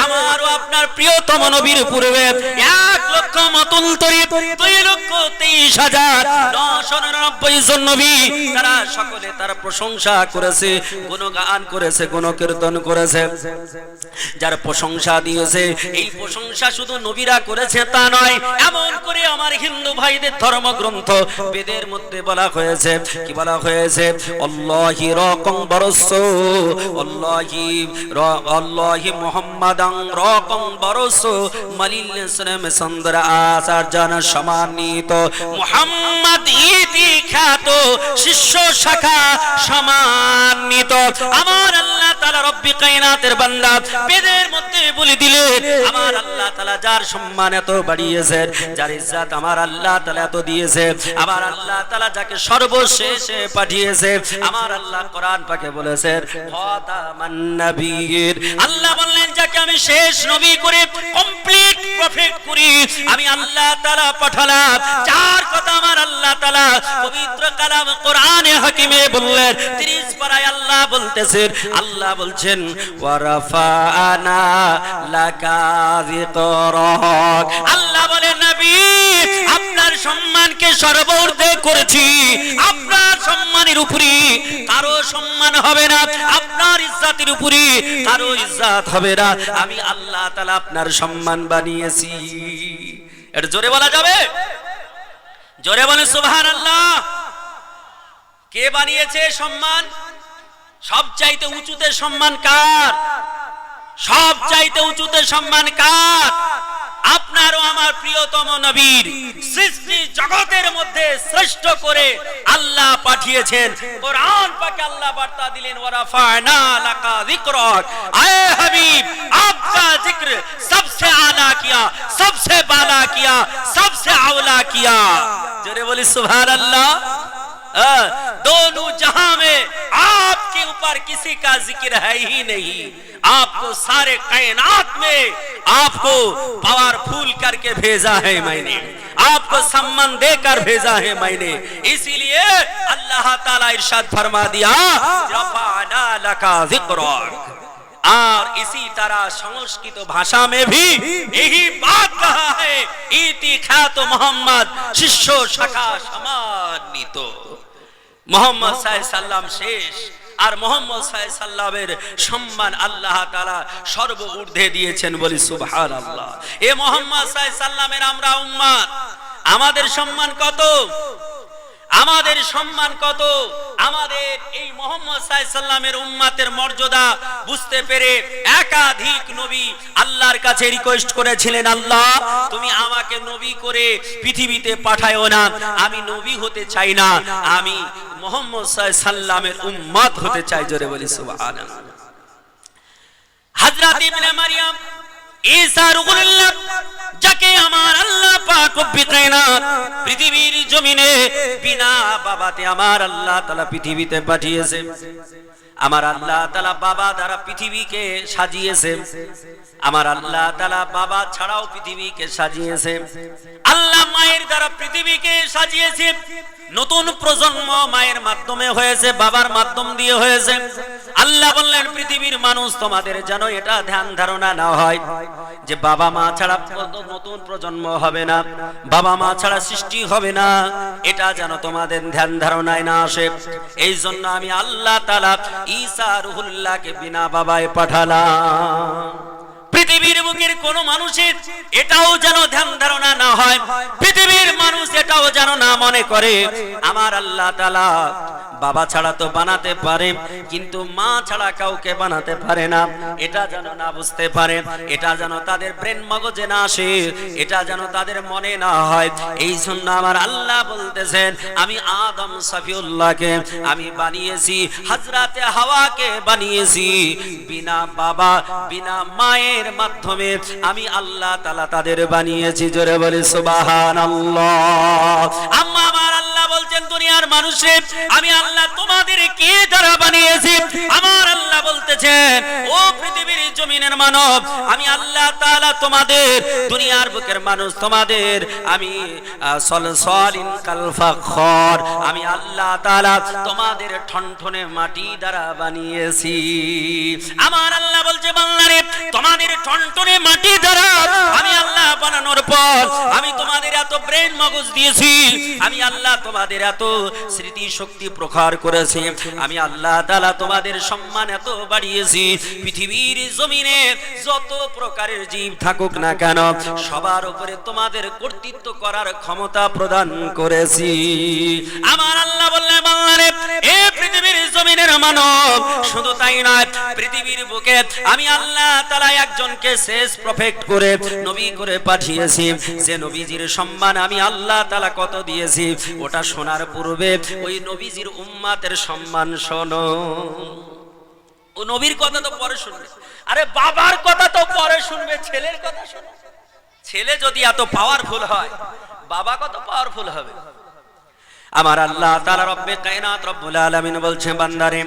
আমারও আপনার প্রিয়তম নবীর পূর্বে 1 লক্ষ মতুলতরি 2,23,999 জন নবী তারা সকলে তার প্রশংসা করেছে গুণগান করেছে গুণকীর্তন করেছে যার প্রশংসা দিয়েছে এই প্রশংসা শুধু নবীরা করেছে তা নয় এমন করে আমার হিন্দু ভাইদের ধর্মগ্রন্থ বেদের মধ্যে বলা হয়েছে কি বলা হয়েছে আল্লাহি রাকাম বরসু আল্লাহি মুহাম্মাদান রাকাম বরসু মালিল ইসলাম সুন্দর আচার জন সম্মানিত মুহাম্মদ ইতি খ্যাত শিষ্য শাখা সম্মানিত আমার আল্লাহ তাআলা রব্বি কায়নাতের বান্দা বেদের মধ্যে বলে দিলেন আমার আল্লাহ তাআলা যার সম্মান এত বাড়িয়েছেন যার ইজ্জত আমার আল্লাহ তাআলা এত দিয়েছে আমার আল্লাহ তাআলা যাকে সর্বশেষে পাঠিয়েছে আমার আল্লাহ কোরআন পাকে বলেছেন খাতামান নবিয়্যিন আল্লাহ বললেন যাকে আমি শেষ নবী করে কমপ্লিট প্রফেট করি আমি আল্লাহ তাআলা পাঠালাম চার কথা আমার আল্লাহ তাআলা পবিত্র কালাম কোরআনে হাকিমে বললেন 30 পারায় আল্লাহ বলতেছেন আল্লাহ বলছেন ওয়ারাফানা লাকা যিকরাক আল্লাহ বলেন নবী আপনার সম্মানকে সর্বোচ্চ করেছি আপনার সম্মানের উপরে কারো সম্মান হবে না আপনার ইজ্জতের উপরে কারো ইজ্জত হবে না আমি আল্লাহ তাআলা আপনার সম্মান বানিয়েছি এর জোরে বলা যাবে জোরে বলেন সুবহানাল্লাহ কে বানিয়েছে সম্মান সবচাইতে উঁচুতে সম্মান কার সবচাইতে উঁচুতে সম্মান কার আপনার ও আমার প্রিয়তম নবীর সৃষ্টি জগতের মধ্যে শ্রেষ্ঠ করে আল্লাহ পাঠিয়েছেন কোরআন পাকে আল্লাহ বার্তা দিলেন ওয়ারাফানা লাকা যিকরাক আয়ে হাবিব आपका जिक्र सबसे आला किया सबसे बाला किया सबसे आला किया जोरे बोली सुभान अल्लाह दोनों जहां में आपके ऊपर किसी का जिक्र है ही नहीं आपको सारे कायनात में आपको पावरफुल करके भेजा है मैंने, आपको सम्मान देकर भेजा है मैंने। इसीलिए अल्लाह ताला इरशाद फरमा दिया रफ़अना लका ज़िक्रक। और इसी तरह संस्कृत भाषा में भी यही बात कहा है, इति ख्यात मोहम्मद शिष्य शाखा सम्मानित। मोहम्मद साल्लाम শেষ আর মোহাম্মদ সাল্লামের সম্মান আল্লাহ তাআলা সর্ব ঊর্ধ্বে দিয়েছেন, বলি সুবহানাল্লাহ। এ মোহাম্মদ সাল্লামের আমরা উম্মত, আমাদের সম্মান কত, আমাদের সম্মান কত। আমাদের এই মোহাম্মদ সাল্লামের উম্মতের মর্যাদা বুঝতে পেরে একাধিক নবী আল্লাহর কাছে রিকোয়েস্ট করেছিলেন, আল্লাহ তুমি আমাকে নবী করে পৃথিবীতে পাঠায়ো না, আমি নবী হতে চাই না, আমি মোহাম্মদ সাল্লামের উম্মত হতে চাই। জোরে বলি সুবহানাল্লাহ। হযরত ইবনে মারইয়াম ঈসা রূহুল্লাহ, যাকে আমার আল্লাহ পাক রব্বুল কায়নাত পৃথিবীর জমিনে বিনা বাবাতে আমার আল্লাহ তাআলা পৃথিবীতে পাঠিয়েছে। আমার আল্লাহ তাআলা বাবা দ্বারা পৃথিবীকে সাজিয়েছে, আমার আল্লাহ তাআলা বাবা ছাড়াও পৃথিবীকে সাজিয়েছে। আল্লাহ মায়ের দ্বারা পৃথিবীকে সাজিয়েছে। নতুন প্রজন্ম মায়ের মাধ্যমে হয়েছে, বাবার মাধ্যম দিয়ে হয়েছে। আল্লাহ বললেন পৃথিবীর মানুষ তোমাদের যেন এটা ধ্যান ধারণা না হয় যে বাবা মা ছাড়া নতুন প্রজন্ম হবে না, বাবা মা ছাড়া সৃষ্টি হবে না, এটা যেন তোমাদের ধ্যান ধারণায় না আসে। এই জন্য আমি আল্লাহ তাআলা ঈসা রূহুল্লাহকে বিনা বাবায় পাঠালাম। পৃথিবীর বুকের কোন মানুষের এটাও যেন ধ্যান ধারণা না হয়, পৃথিবীর মানুষ এটাও যেন না মনে করে আমার আল্লাহ তাআলা বাবা ছাড়া তো বানাতে পারে কিন্তু মা ছাড়া কাউকে বানাতে পারে না, এটা যেন না বুঝতে পারে, এটা যেন তাদের ব্রেন মগজে না আসে, এটা যেন তাদের মনে না হয়। এই জন্য আমার আল্লাহ বলতেছেন আমি আদম সফিউল্লাহকে আমি বানিয়েছি, হযরতে হাওয়াকে বানিয়েছি বিনা বাবা বিনা মায়ের মাধ্যমে আমি আল্লাহ তাআলা তাদের বানিয়েছি। জোরে বলি সুবহানাল্লাহ। আম্মা আমার আল্লাহ বলছেন দুনিয়ার মানুষে আমি আল্লাহ তোমাদের কি দ্বারা বানিয়েছি। আমার আল্লাহ বলতেছেন ও পৃথিবীর জমিনের মানব আমি আল্লাহ তাআলা তোমাদের দুনিয়ার বুকের মানুষ তোমাদের আমি সলসলিন কাল ফাখর আমি আল্লাহ তাআলা তোমাদের ঠনঠনে মাটি দ্বারা বানিয়েছি। আমার আল্লাহ বলছে বান্দারে তোমাদের ঠনঠনে মাটি দ্বারা আমি আল্লাহ বানানোর পর আমি তোমাদের এত ব্রেন মগজ দিয়েছি, আমি আল্লাহ তোমাদের এত স্মৃতি শক্তি প্রখর করেছি, আমি আল্লাহ তাআলা তোমাদের সম্মান এত বাড়িয়েছি, পৃথিবীর জমিনে যত প্রকারের জীব থাকুক না কেন সবার উপরে তোমাদের কর্তৃত্ব করার ক্ষমতা প্রদান করেছি। আমার আল্লাহ বললেন বান্দারে এ পৃথিবীর জমিনের মানব শুধু তাই নয় পৃথিবীর বুকে আমি আল্লাহ তাআলা একজনকে শেষ প্রফেক্ট করে নবী করে পাঠিয়েছি, যে নবীজির সম্মান আমি আল্লাহ তাআলা কত দিয়েছি ওটা শোনার পূর্বে ওই নবীজির উম্মতের সম্মান শোনো। ও নবীর কথা তো পরে শুনবে, আরে বাবার কথা তো পরে শুনবে, ছেলের কথা শোনো। ছেলে যদি এত পাওয়ারফুল হয় বাবা কত পাওয়ারফুল হবে। আমার আল্লাহ তাআলা রব্বে কায়নাত রব্বুল আলামিন বলছেন বান্দারে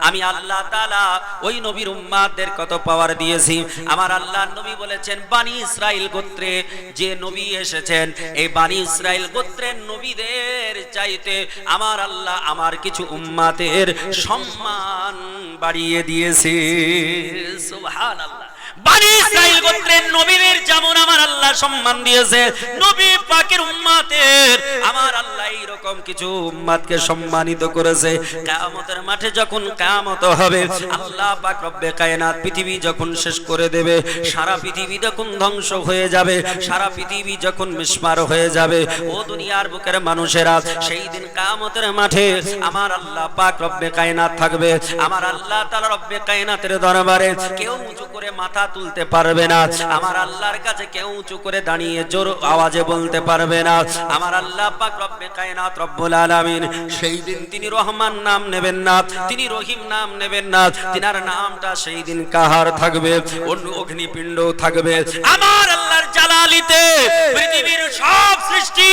আমি আল্লাহ তাআলা ওই নবীর উম্মতদের কত পাওয়ার দিয়েছি। আমার আল্লাহর নবী বলেছেন বনি ইসরাইল গোত্রে যে নবী এসেছেন এই বনি ইসরাইল গোত্রের নবীদের চাইতে আমার আল্লাহ আমার কিছু উম্মতের সম্মান বাড়িয়ে দিয়েছে। সুবহানাল্লাহ। বনি ইসরাইল গোত্রের নবীদের যেমন আমার আল্লাহ সম্মান দিয়েছে নবী পাকের উম্মতের আমার আল্লাহ এরকম কিছু উম্মতকে সম্মানিত করেছে। কিয়ামতের মাঠে যখন কিয়ামত হবে আল্লাহ পাক রব্বে কায়নাত পৃথিবী যখন শেষ করে দেবে, সারা পৃথিবী যখন ধ্বংস হয়ে যাবে, সারা পৃথিবী যখন মিসমার হয়ে যাবে, ও দুনিয়ার বুকের মানুষেরা সেই দিন কিয়ামতের মাঠে আমার আল্লাহ পাক রব্বে কায়নাত থাকবে। আমার আল্লাহ তাআলা রব্বে কায়নাতের দরবারে কেউ উঁচু করে মাথা তুলতে পারবে না। আমার আল্লাহর কাছে কেউ উঁচু করে দাঁড়িয়ে জোর আওয়াজে বলতে পারবে না। আমার আল্লাহ পাক রব্বে কায়নাত রব্বুল আলামিন সেই দিন তিনি রহমান নাম নেবেন না, তিনি রহিম নাম নেবেন না, তিনার নামটা সেই দিন কাহার থাকবে, অন্য অগ্নিপিণ্ড থাকবে। আমার আল্লাহর জালালিতে পৃথিবীর সব সৃষ্টি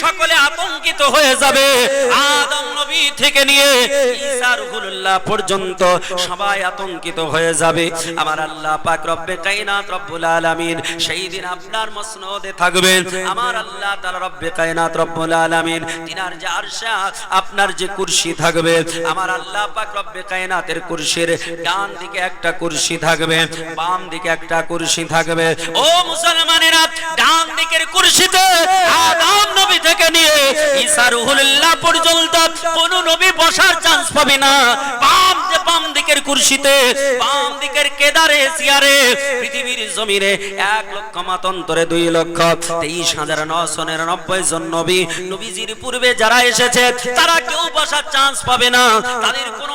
সকলে আতঙ্কিত হয়ে যাবে। আদম নবী থেকে নিয়ে ঈসা রুহুল্লাহ পর্যন্ত সবাই আতঙ্কিত হয়ে যাবে। আমার আল্লাহ পাক রব্বে কায়নাত রব্বুল আলামিন সেই দিন আপনার মসনদে থাকবেন। আমার আল্লাহ তাআলা রব্বে কায়নাত রব্বুল আলামিন তিনার যে আরশে আপনার যে কুরসি থাকবে, আমার আল্লাহ পাক রব্বে কায়নাতের কুরসির ডান দিকে একটা কুরসি থাকবে, বাম দিকে একটা কুরসি থাকবে। ও মুসলমানেরা, ডান দিকের কুরসিতে আদম নবী থেকে নিয়ে ঈসা রুহুল্লাহ পর্যন্ত কোন নবী বসার চান্স পাবে না। বাম দিকের কুরসিতে, বাম দিকের কেদারে চেয়ারে পৃথিবীর জমিনে 1,00,000 মাতন্তরে 2,23,999 জন নবী, নবীজির পূর্বে যারা এসেছে তারা কেউ বসার চান্স পাবে না, তাদের কোন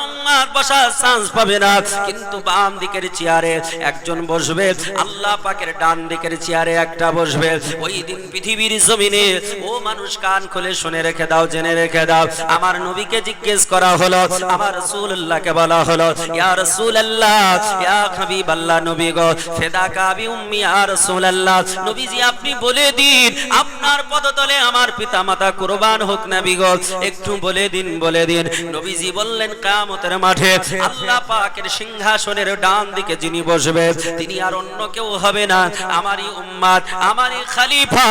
বসার চান্স পাবে না। কিন্তু বাম দিকের চেয়ারে একজন বসবে, আল্লাহ পাকের ডান দিকের চেয়ারে একটা বসবে। ওই দিন পৃথিবীর জমিনে, ও মানুষ কান খুলে শুনে রেখে দাও, জেনে রেখে দাও, আমার নবীকে জিজ্ঞেস করা হলো, আমার রাসূলুল্লাহকে বলা হলো, ইয়া রাসূলুল্লাহ, ইয়া হাবিবাল্লাহ, নবী গো, ফিদাকা বি উম্মি, ইয়া রাসূলুল্লাহ, নবীজি আপনি বলে দিন আপনার পদতলে আমার পিতামাতা কুরবান হোক নবী গো, একটু বলে দিন, বলে দিন। নবীজি বললেন, কিয়ামতের মাঠে আল্লাহ পাকের সিংহাসনের ডান দিকে যিনি বসবে তিনি আর অন্য কেউ হবে না, আমারই উম্মত, আমারই খলিফা,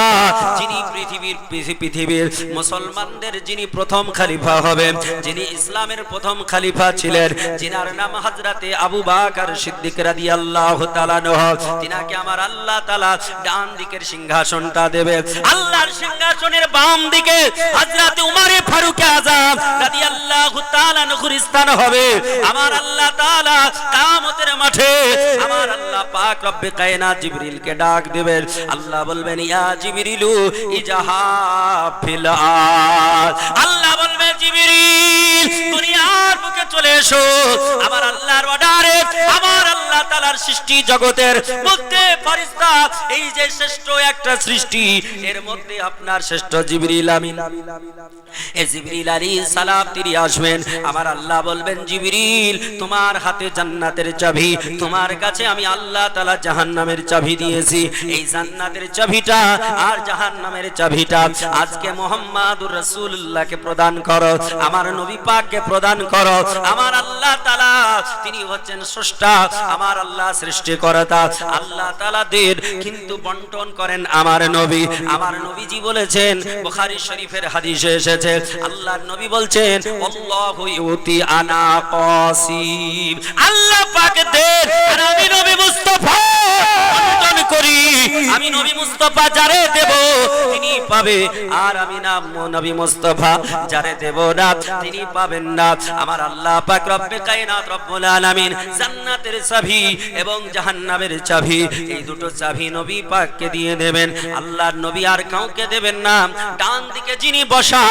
যিনি পৃথিবীর মুসলমানদের যিনি প্রথম খলিফা হবেন, যিনি ইসলামের প্রথম খলিফা ছিলেন, যিনার নাম হযরতে আবু বকর সিদ্দিক রাদিয়াল্লাহু তাআলা আনহু, তিনাকে আমার আল্লাহ তাআলা ডান দিকের সিংহাসনটা দেবে। আল্লাহর সিংহাসনের বাম দিকে হযরতে উমর ফারুক আযম রাদিয়াল্লাহু তাআলা আনহুর স্থান হবে। আমার আল্লাহ তাআলা কিয়ামতের মাঠে আমার আল্লাহ পাক রব্বে কায়নাত জিবরিলকে ডাক দিবেন। আল্লাহ বলবেন, ইয়া জিবরিলু ইজাহা ফিল আরদ, আল্লাহ বলবেন, জিবরিল দুনিয়ার বুকে চলে এসো। আমার আল্লাহর অর্ডারে আমার আল্লাহ তাআলার সৃষ্টি জগতের মধ্যে ফেরেশতা, এই যে শ্রেষ্ঠ একটা সৃষ্টি, এর মধ্যে আপনার শ্রেষ্ঠ জিবরিল আমিন, এই জিবরিল আলাইহিস সালাম তিনি আসবেন। আমার আল্লাহ বলবেন, জিবরিল তোমার হাতে জান্নাতের চাবি, তোমার কাছে আমি আল্লাহ তাআলা জাহান্নামের চাবি দিয়েছি, এই জান্নাতের চাবিটা আর জাহান্নামের চাবিটা আজকে মুহাম্মাদুর রাসূলুল্লাহকে প্রদান করো, আমার নবী পাককে প্রদান করো। আমার আল্লাহ তাআলা তিনি হচ্ছেন স্রষ্টা, আমার আল্লাহ সৃষ্টিকর্তা, আল্লাহ তাআলা দেন কিন্তু বন্টন করেন আমার নবী। আমার নবীজি বলেছেন, বুখারী শরীফের হাদিসে এসেছে, আল্লাহর নবী বলছেন, আল্লাহু ইউতি আনা কাসিম, আল্লাহ পাক দেন আর আমি নবী মুস্তাফা বন্টন করি। আমি নবী মুস্তাফা যারে দেব তিনি পাবে, আর আমি নাম নবী মুস্তাফা যারে দেব না তিনি পাবেন না। আমার আল্লাহ পাক রব্বে কায়নাত রব্বুল আলামিন জান্নাতের চাবি এবং জাহান্নামের চাবি, এই দুটো চাবি নবী পাককে দিয়ে দেবেন। আল্লাহর নবী আর কাউকে দেবেন না। ডান দিকে যিনি বসা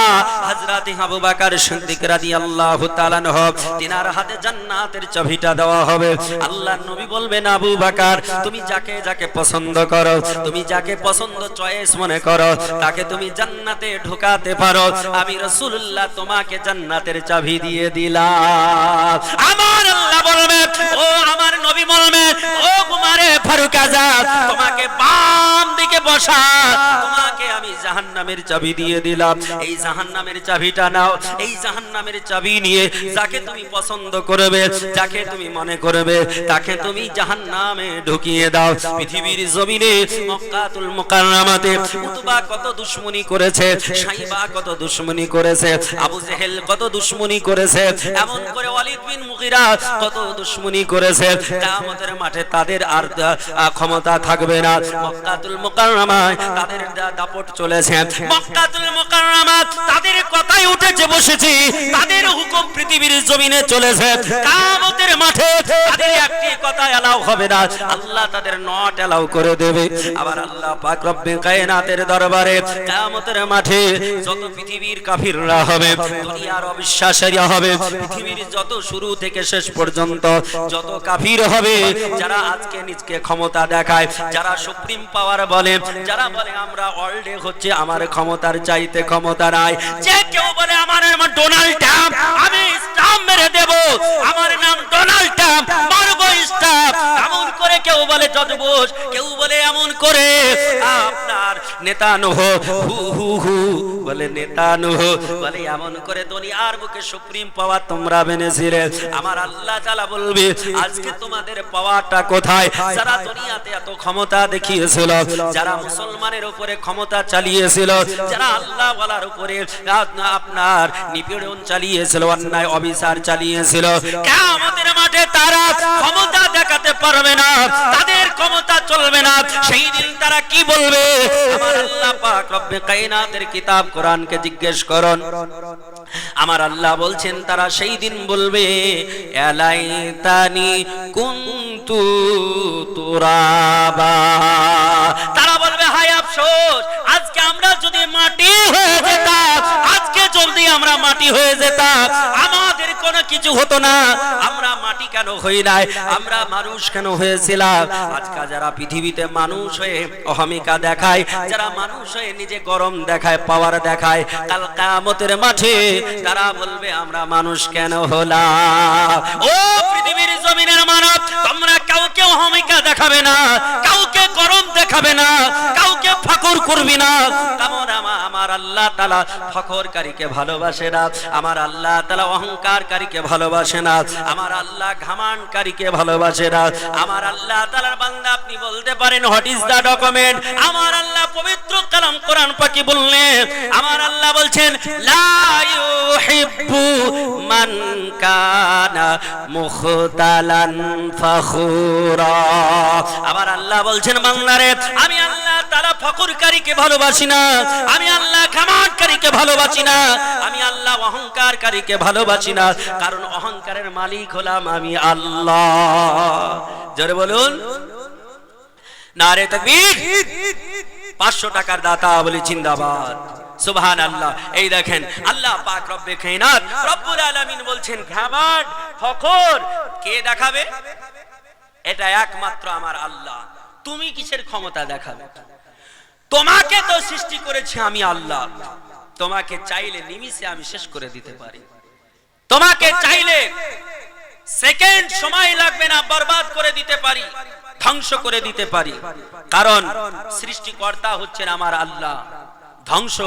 হযরত আবু বকর সিদ্দিক রাদিয়াল্লাহু তাআলা আনহু, তিনার হাতে জান্নাতের চাবিটা দেওয়া হবে। আল্লাহর নবী বলবেন, আবু বকর তুমি যাকে যাকে পছন্দ করো, তুমি যাকে পছন্দ চয়েস মনে করো, তাকে তুমি জান্নাতে ঢোকাতে পারো। আমি রাসূলুল্লাহ তোমাকে জান্নাতের চাবি দিয়ে দিলাম। আমার আল্লাহ বলবেন, ও আমার নবী বলবেন, ও উমরে ফারুক আযম তোমাকে বাম দিকে বসা, তোমাকে আমি জাহান্নামের চাবি দিয়ে দিলাম। এই জাহান্নামের চাবিটা নাও, এই জাহান্নামের চাবি নিয়ে যাকে তুমি পছন্দ করবে, যাকে তুমি মনে করবে, তাকে তুমি জাহান্নামে ঢুকিয়ে দাও। পৃথিবীর জমিনে মক্কাতুল মুকাররমাতে উতবা কত দুশমনি করেছে, সাইবা কত দুশমনি করেছে, আবু জেহেল কত দুশমনি করেছে, এমন করে ওয়ালিদ বিন মুগিরা কত দুশমনি করেছে। কিয়ামতের মাঠে তাদের আর ক্ষমতা থাকবে না। মক্কাতুল মুকাররমায় তাদের দাপট চলেছে, মক্কাতুল মুকাররমা তাদের কথাই উঠেছে বসেছি, তাদের হুকুম পৃথিবীর জমিনে চলেছে। কিয়ামতের মাঠে তাদের একটি কথা এলাও হবে না, আল্লাহ তাদের নট এলাও করে দেবে। আবার আল্লাহ পাক রব্বে কায়নাতের দরবারে কিয়ামতের মাঠে যত পৃথিবীর কাফিররা হবে, দুনিয়ার অবিশ্বাসীরা হবে, পৃথিবীর যত শুরু থেকে শেষ পর্যন্ত যত কাফির হবে, যারা আজকে নিজকে ক্ষমতা দেখায়, যারা সুপ্রিম পাওয়ার বলে, যারা বলে আমরা ওয়ার্ল্ডে হচ্ছে আমার ক্ষমতার চাইতে ক্ষমতা নাই, যে কেউ বলে আমার নাম ডোনাল্ড ট্রাম্প, আমি স্টাম্প মেরে দেব, আমার নাম ডোনাল্ড ট্রাম্প, মারবো স্টাম্প, এমন করে কেউ বলে জর্জ বুশ, কেউ বলে এমন করে আপনার নেতানুহ হু হু হু বলে নেতানুহ বলে, এমন করে দুনিয়ার বুকে সুপ্রিম পাওয়ার তোমরা বেনেছিলে। আমার আল্লাহ তাআলা বলবে আজকে তোমাদের পাওয়ারটা কোথায়? যারা দুনিয়াতে এত ক্ষমতা দেখিয়েছিল, যারা মুসলমানের উপরে ক্ষমতা চালিয়েছিল, যারা আল্লাহ ওয়ালার উপরে আপনার নিপীড়ন চালিয়েছিল, অন্যায় অবিচার চালিয়েছিল, কিয়ামতের মাঠে তারা ক্ষমতা দেখাতে পারবে না, তাদের ক্ষমতা চলবে না। সেই দিন তারা কি বলবে? আমার আল্লাহ পাক রব্বে কায়নাতের কিতাব কোরআনকে জিজ্ঞেস করুন, আমার আল্লাহ বলছেন তারা সেই দিন বলবে এলাইতানি কুনতু তুরাবা, তারা বলবে হায় আফসোস, আজকে আমরা যদি মাটি হয়ে যেতাম, আজকে যদি আমরা মাটি হয়ে যেতাম, আমাদের কোনো কিছু হতো না। আমরা মাটি কেন হই নাই? আমরা মানুষ কেন হয়েছিলাম? আজকে যারা পৃথিবীতে মানুষ হয়ে অহমিকা দেখায়, যারা মানুষ হয়ে নিজে গরম দেখায়, পাওয়ার দেখায়, কাল কিয়ামতের মাঠে তারা বলবে আমরা মানুষ কেন হলাম? ও পৃথিবীর জমিনের মানব, তোমরা কাউকে অহমিকা দেখাবে না, কাউকে গরম দেখাবে না, কাউকে ফখর করবি না। কারণ আমার আল্লাহ তাআলা ফখরকারীকে ভালোবাসে না, আমার আল্লাহ তাআলা অহংকারকারীকে ভালোবাসে না, আমার আল্লাহ ঘামানকারীকে ভালোবাসে না। আমার আল্লাহ তাআলার বান্দা আপনি বলতে পারেন হোয়াট ইজ দা ডকুমেন্ট? আমার আল্লাহ পবিত্র কালাম কোরআন পাকে বললেন, আমার আল্লাহ বলছেন লা ইউহিব্বু মান কানা মুখতালান ফখুরা। আমার আল্লাহ বলছেন বান্দারে, আমি আল্লাহ তাআলা ফখরকারীকে ভালোবাসি না, আমি আল্লাহ ঘামানকারীকে ভালোবাসি না, আমি আল্লাহ অহংকারকারীকে ভালোবাসি না। কারণ অহংকারের মালিক হলাম আমি আল্লাহ। জোরে বলুন নারে তাকবীর। 500 টাকার দাতা বলি জিন্দাবাদ, সুবহানাল্লাহ। এই দেখেন আল্লাহ পাক রব্বে কায়নাত রব্বুল আলামিন বলছেন ঘামাট ফখর কে দেখাবে? এটা একমাত্র আমার আল্লাহ। তুমি কিসের ক্ষমতা দেখাবে? তোমাকে তো সৃষ্টি করেছে আমি আল্লাহ, তোমাকে চাইলে নিমিষে আমি শেষ করে দিতে পারি, তোমাকে চাইলে সেকেন্ড সময় লাগবে না, বরবাদ করে দিতে পারি, ধ্বংস করে দিতে পারি। কারণ সৃষ্টিকর্তা হচ্ছেন আমার আল্লাহ, ধ্বংস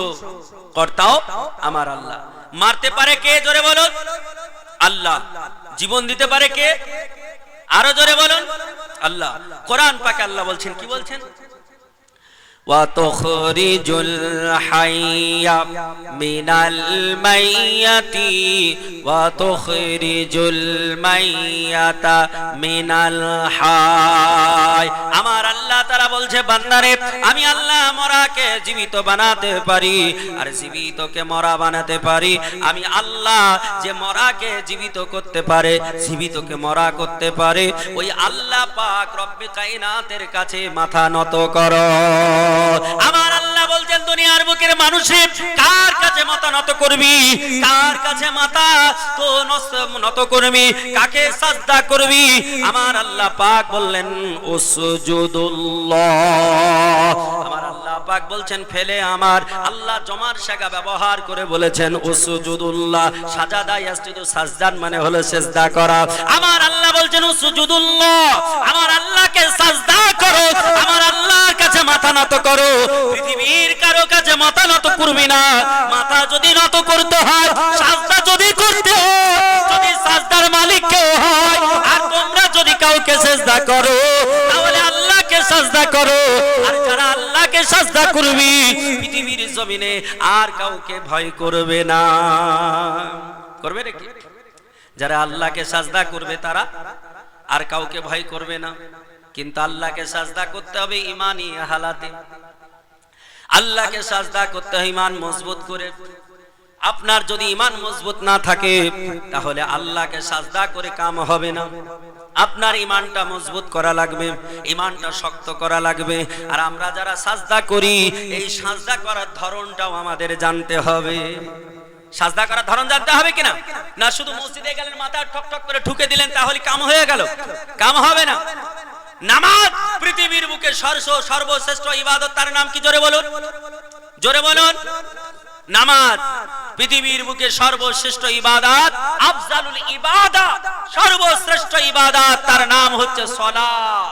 কর্তাও আমার আল্লাহ। মারতে পারে কে? জোরে বলুন আল্লাহ। জীবন দিতে পারে কে? আরো জোরে বলুন আল্লাহ। কোরআন পাকে আল্লাহ বলছেন, কি বলছেন? ওয়াতুখরিজুল হাইয়া মিনাল মাইয়াতি ওয়াতুখরিজুল মাইয়াতা মিনাল হাই। আমার আল্লাহ তাআলা বলছে বান্দারে, আমি আল্লাহ মরাকে জীবিত বানাতে পারি আর জীবিতকে মরা বানাতে পারি। আমি আল্লাহ যে মরাকে জীবিত করতে পারে, জীবিতকে মরা করতে পারে, ওই আল্লাহ পাক রব্বে কায়নাতের কাছে মাথা নত করো। আমার আল্লাহ বলছেন দুনিয়ার বুকের মানুষের কার কাছে মাথা নত করবি? কার কাছে মাথা তো নত করবি? কাকে সাজদা করবি? আমার আল্লাহ পাক বললেন উসজুদুল্লাহ। আমার আল্লাহ পাক বলছেন ফেলে আমার আল্লাহ জমার শাগা ব্যবহার করে বলেছেন উসজুদুল্লাহ। সাজাদা ইয়াসজুদু, সাজদান মানে হলো সিজদা করা। আমার আল্লাহ বলছেন উসজুদুল্লাহ, আমার আল্লাহকে সাজদা করো, আমার আল্লাহর কাছে মাথা নত করো। পৃথিবীর কারো কাছে মাথা নত করবি না। মাথা যদি নত করতে হয়, সাজদা যদি করতে হয়, যদি সাজদার মালিক কেউ হয়, আর তোমরা যদি কাউকে সিজদা করো তাহলে আল্লাহকে সিজদা করো। আর যারা আল্লাহকে সিজদা করবি পৃথিবীর জমিনে আর কাউকে ভয় করবে না। করবে নাকি? যারা আল্লাহকে সিজদা করবে তারা আর কাউকে ভয় করবে না। কিন্তু আল্লাহকে সাজদা করতে হবে ঈমানি হালাতে, আল্লাহকে সাজদা করতে হবে ঈমান মজবুত করে। আপনার যদি ঈমান মজবুত না থাকে তাহলে আল্লাহকে সাজদা করে কাম হবে না। আপনার ঈমানটা মজবুত করা লাগবে, ঈমানটা শক্ত করা লাগবে। আর আমরা যারা সাজদা করি এই সাজদা করার ধরনটাও আমাদের জানতে হবে। সাজদা করার ধরন জানতে হবে কিনা? না শুধু মসজিদে গেলেন মাথা ঠক ঠক করে ঠুকে দিলেন তাহলে কাম হয়ে গেল? কাম হবে না। নামাজ পৃথিবীর বুকে সর্বশ্রেষ্ঠ ইবাদত, তার নাম কি? জোরে বলুন, জোরে বলুন। নামাজ পৃথিবীর বুকে সর্বশ্রেষ্ঠ ইবাদত, আফজালুল ইবাদত, সর্বশ্রেষ্ঠ ইবাদত, তার নাম হচ্ছে সালাত।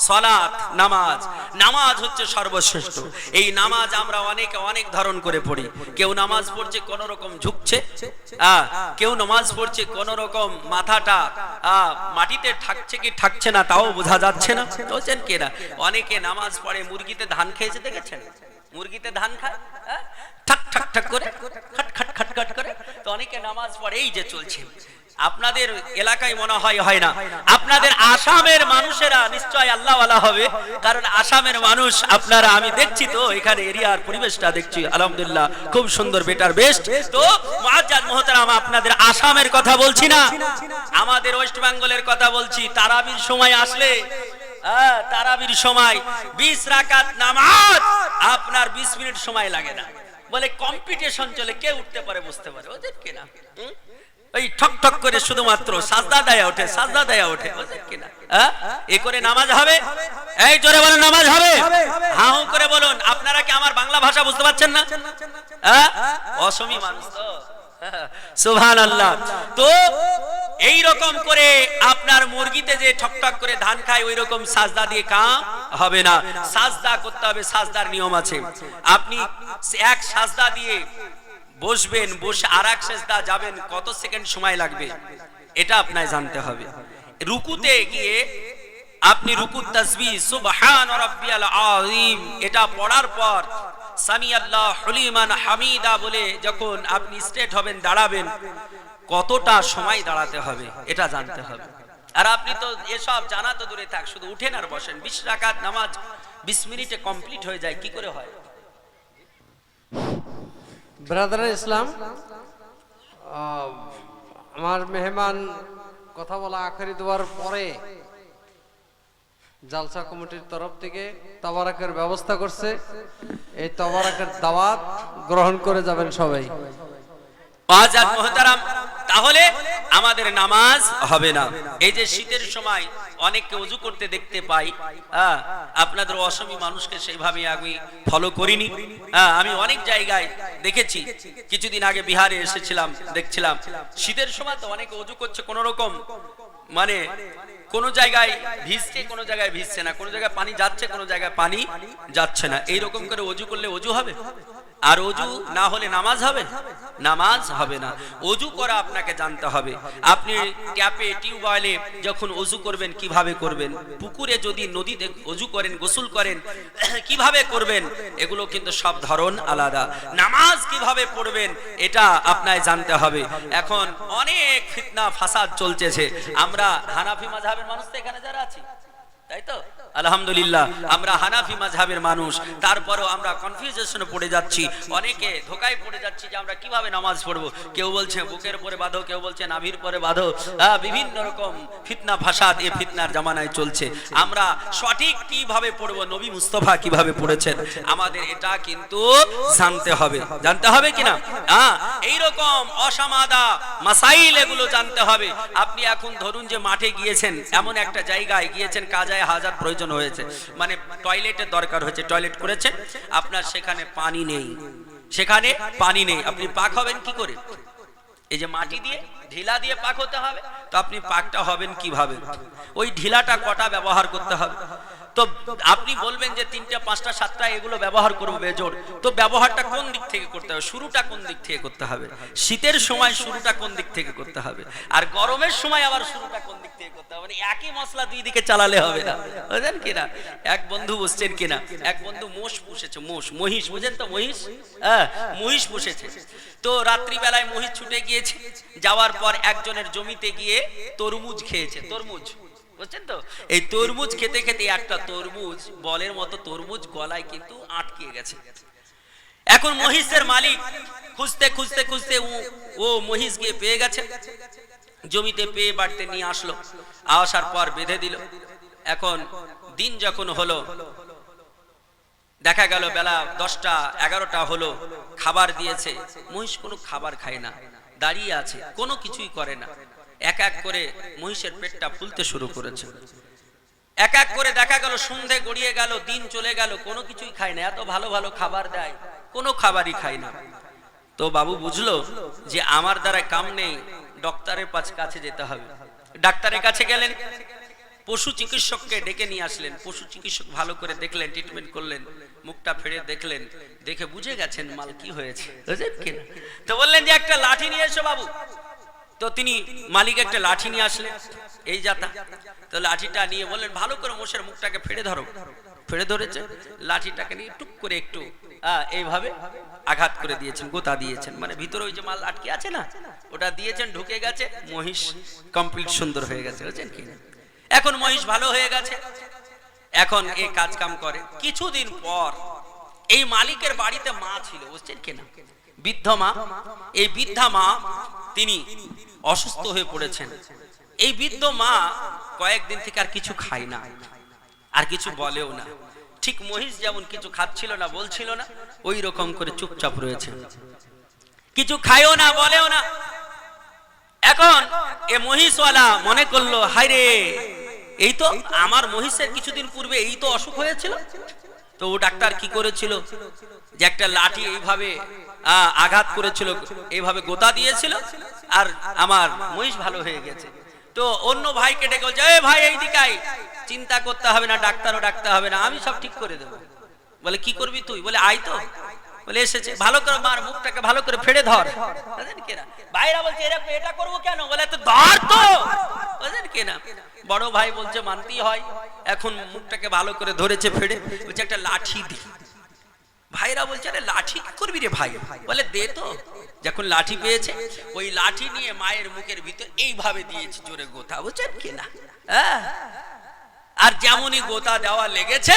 সালাত, নামাজ। নামাজ হচ্ছে সর্বশ্রেষ্ঠ। এই নামাজ আমরা অনেকে অনেক ধরন করে পড়ি। কেউ নামাজ পড়ছে কোন রকম ঝুঁকছে, কেউ নামাজ পড়ছে কোন রকম মাথাটা মাটিতে ঠাকছে কি ঠাকছে না তাও বোঝা যাচ্ছে না, বুঝছেন কি না? অনেকে নামাজ পড়ে মুরগিতে ধান খেয়েছে, দেখেছেন? মুরগিতে ধান খায় ঠাক ঠাক ঠাক করে, খট খট খট খট করে। তো অনেকে নামাজ পড়ে এই যে চলছে। আপনাদের এলাকায় মনে হয় না, আপনাদের আসামের মানুষেরা নিশ্চয় আল্লাহওয়ালা হবে, কারণ আসামের মানুষ আপনারা, আমি দেখছি তো এখানে এরিয়ার পরিবেশটা দেখছি, আলহামদুলিল্লাহ খুব সুন্দর, বেটার বেস্ট। তো মুআজ্জাজ মুহতারাম, আপনাদের আসামের কথা বলছি না, আমাদের ওয়েস্ট বেঙ্গলের কথা বলছি। তারাবির সময় আসলে, তারাবির সময় 20 রাকাত নামাজ আপনার 20 মিনিট সময় লাগে না। বলে কম্পিটিশন চলে, কে উঠতে পারে বুঝতে পারে, বুঝেন কিনা? ওই ঠক ঠক করে শুধুমাত্র সাজদা দেয়া ওঠে, সাজদা দেয়া ওঠে, বুঝেন কিনা? এ করে নামাজ হবে? এই জোরে বলেন নামাজ হবে? হাঁ হুঁ করে বলুন। আপনারা কি আমার বাংলা ভাষা বুঝতে পারছেন না? অসমী মানুষ তো, সুবহানাল্লাহ। তো এই রকম করে আপনার মুরগিতে যে ঠকঠক করে ধান খায় ওই রকম সাজদা দিয়ে কাম হবে না। সাজদা করতে হবে, সাজদার নিয়ম আছে। আপনি এক সাজদা দিয়ে বসবেন, বসে আরেক সাজদা যাবেন, কত সেকেন্ড সময় লাগবে এটা আপনাকে জানতে হবে। রুকুতে গিয়ে আপনি রুকুত তাসবিহ সুবহান রাব্বিয়াল আযীম এটা পড়ার পর সামিআল্লাহু লিমান হামিদা বলে যখন আপনি স্ট্রেট হবেন, দাঁড়াবেন, কতটা সময় দাঁড়াতে হবে এটা জানতে হবে। আর আপনি তো এসব জানা তো দূরে থাক, শুধু উঠেন আর বসেন। 20 রাকাত নামাজ 20 মিনিটে কমপ্লিট হয়ে যায়, কি করে হয়? ব্রাদার ইসলাম, আমার মেহমান কথা বলা আখেরি দেওয়ার পরে জালসা কমিটির তরফ থেকে তাবারাকের ব্যবস্থা করছে। এই তাবারাকের দাওয়াত গ্রহণ করে যাবেন সবাই। মুআজ্জাজ মুহতারাম, তাহলে আমাদের নামাজ হবে না। এই যে শীতের সময় অনেককে ওযু করতে দেখতে পাই, আপনাদের অসমী মানুষকে সেইভাবে আমি ফলো করিনি। আমি অনেক জায়গায় দেখেছি, কিছুদিন আগে বিহারে এসেছিলাম, দেখছিলাম শীতের সময় তো অনেকে ওযু করছে কোন রকম, মানে কোন জায়গায় ভিজছে, কোন জায়গায় ভিজছে না, কোন জায়গায় পানি যাচ্ছে, কোন জায়গায় পানি যাচ্ছে না। এইরকম করে ওযু করলে ওযু হবে? আর ওযু না হলে নামাজ হবে? নামাজ হবে না। ওযু করা আপনাকে জানতে হবে। আপনি ট্যাপে টিউবওয়েলে যখন ওযু করবেন কিভাবে করবেন, পুকুরে যদি নদীতে ওযু করেন, গোসল করেন কিভাবে করবেন, এগুলো কিন্তু সব ধরন আলাদা। নামাজ কিভাবে পড়বেন এটা আপনাকে জানতে হবে। এখন অনেক ফিতনা ফাসাদ চলতেছে। আমরা হানাফি মাযহাবের মানুষ তো এখানে যারা আছি, তাই তো আলহামদুলিল্লাহ আমরা হানাফি মাযহাবের মানুষ, তারপরেও আমরা কনফিউশনে পড়ে যাচ্ছি, অনেকে ধোকায় পড়ে যাচ্ছি যে আমরা কিভাবে নামাজ পড়বো। কেউ বলছে বুকের পরে বাঁধো, কেউ বলছে নাভির পরে বাঁধো, বিভিন্ন রকম ফিতনা ফাসাদ এই ফিতনার জামানায় চলছে। আমরা সঠিক কিভাবে পড়বো, নবী মুস্তাফা কিভাবে পড়েছেন, আমাদের এটা কিন্তু জানতে হবে। জানতে হবে কিনা? এইরকম অসমাদা মাসাইল এগুলো জানতে হবে। আপনি এখন ধরুন যে মাঠে গিয়েছেন, এমন একটা জায়গায় গিয়েছেন, কাজায় হাজার প্রয়োজন হয়েছে, মানে টয়লেটের দরকার হয়েছে, টয়লেট করেছেন, আপনার সেখানে পানি নেই, সেখানে পানি নেই, আপনি পাক হবেন কি করে? এই যে মাটি দিয়ে ঢিলা দিয়ে পাক হতে হবে, তো আপনি পাকটা হবেন কিভাবে? ওই ঢিলাটা কটা ব্যবহার করতে হবে? তো আপনি বলবেন যে 3টা 5টা 7টা এগুলো ব্যবহার করব বেজোড়, তো ব্যবহারটা কোন দিক থেকে করতে হবে, শুরুটা কোন দিক থেকে করতে হবে? শীতের সময় শুরুটা কোন দিক থেকে করতে হবে, আর গরমের সময় আবার শুরুটা কোন দিক থেকে করতে হবে? মানে একই মশলা দুই দিকে চালালে হবে না, বুঝেন কিনা? এক বন্ধু বুঝছেন কিনা, এক বন্ধু মোষ পুষেছে, মহিষ, বুঝেন তো মহিষ? মহিষ পুষেছে। তো রাত্রি বেলায় মহিষ ছুটে গিয়েছে, যাওয়ার পর একজনের জমিতে গিয়ে তরমুজ খেয়েছে, তরমুজ, বুঝছেন তো? এই তরমুজ খেতে খেতে একটা তরমুজ, বলের মতো তরমুজ গলায় কিন্তু আটকে গেছে। এখন মহিষের মালিক খুঁজতে খুঁজতে খুঁজতে ও মহিষ গিয়ে পেয়ে গেছে, জমিতে পেয়ে বাড়িতে নিয়ে আসলো, আসার পর বেঁধে দিল। এখন দিন যখন হলো, দেখা গেল বেলা 10টা 11টা হলো, খাবার দিয়েছে, মহিষ কোনো খাবার খায় না, দাঁড়িয়ে আছে, কোনো কিছুই করে না। এক এক করে মহিষের পেটটা ফুলতে শুরু করেছে। এক এক করে দেখা গেল সন্ধে গড়িয়ে গেল, দিন চলে গেল, কোনো কিছুই খায় না। এত ভালো ভালো খাবার দেয়, কোনো খাবারই খায় না। তো বাবু বুঝলো যে আমার দ্বারা কাম নেই, ডক্টরের কাছে যেতে হবে। ডাক্তারের কাছে গেলেন, পশু চিকিৎসককে ডেকে নিয়ে আসলেন। পশু চিকিৎসক ভালো করে দেখলেন, ট্রিটমেন্ট করলেন, মুখটা ফেড়ে দেখলেন, দেখে বুঝে গেছেন মাল কি হয়েছে, বুঝলেন কিনা? তো বললেন যে একটা লাঠি নিয়ে এসো বাবু। তো তিনি মালিক একটা লাঠি নিয়ে আসলেন, এই যাতা। তো লাঠিটা নিয়ে বললেন ভালো করে মোষের মুখটাকে ফেড়ে ধরো। ফেড়ে ধরেছে, লাঠিটাকে নিয়ে টুক করে একটু এইভাবে আঘাত করে দিয়েছেন, গোতা দিয়েছেন, মানে ভিতরে ওই যে মাল আটকে আছে না, ওটা দিয়েছেন, ঢুকে গেছে, মহিষ কমপ্লিট সুন্দর হয়ে গেছে, বুঝলেন কি? এখন মহিষ ভালো হয়ে গেছে, এখন এই কাজ কাম করে। কিছুদিন পর এই মালিকের বাড়িতে মা ছিল, বুঝছেন কিনা, বৃদ্ধ মা। এই বৃদ্ধা মা তিনি অসুস্থ হয়ে পড়েছেন। এই বৃদ্ধ মা কয়েকদিন থেকে আর কিছু খায় না, আর কিছু বলেও না। ঠিক মহিষ যেমন কিছু খাচ্ছিল না, বলছিল না, ওই রকম করে চুপচাপ রয়েছে, কিছু খায়ও না, বলেও না। এখন এ মহিষওয়ালা মনে করলো, হায় রে, এই তো আমার মহিষের কিছুদিন পূর্বে এই তো অসুখ হয়েছিল। তো ও ডাক্তার কি করেছিল, যে একটা লাঠি এইভাবে আঘাত করেছিল, এইভাবে গোতা দিয়েছিল, আর আমার মহিষ ভালো হয়ে গেছে। তো অন্য ভাইকে ডেকে বলছে, এ ভাই এই দিকাই, চিন্তা করতে হবে না, ডাক্তারও ডাকতে হবে না, আমি সব ঠিক করে দেবো। বলে কি করবি তুই? বলে আয় তো। বলে এসেছে, ভালো করে মার, মুখটাকে ভালো করে ফেড়ে ধর। বুঝলেন কিনা? ভাইরা বলছে এরকম এটা করবো কেন? বলে তো ধর তো, বুঝলেন কিনা? বড় ভাই বলছে মানতেই হয়। এখন মুখটাকে ভালো করে ধরেছে, ফেড়ে, বলছে একটা লাঠি দি। ভাইরা বলছে আরে লাঠি কি করবি রে ভাই? বলে দে তো। যখন লাঠি পেয়েছে, ওই লাঠি নিয়ে মায়ের মুখের ভিতর এইভাবে দিয়েছে জোরে গোতা, বুঝছেন কিনা? আর যেমনই গোতা দেওয়া লেগেছে,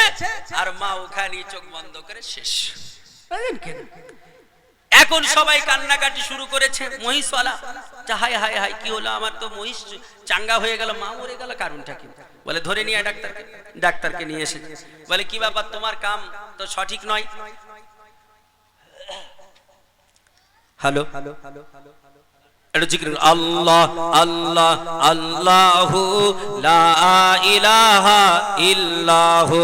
আর মা ওখানে চোখ বন্ধ করে শেষ। এখন সবাই কান্নাকাটি শুরু করেছে। মহিষওয়ালা হায় হায় হায়, কি হলো আমার, তো মহিষ চাঙ্গা হয়ে গেল, মা মরে গেল, কারণটা কি? বলে ধরে নিয়ে ডাক্তারকে। ডাক্তারকে নিয়ে এসে বলে কি ব্যাপার, তোমার কাম তো সঠিক নয়। হ্যালো হ্যালো হ্যালো এটা জিকির, আল্লাহ আল্লাহ আল্লাহু লা ইলাহা ইল্লাহু,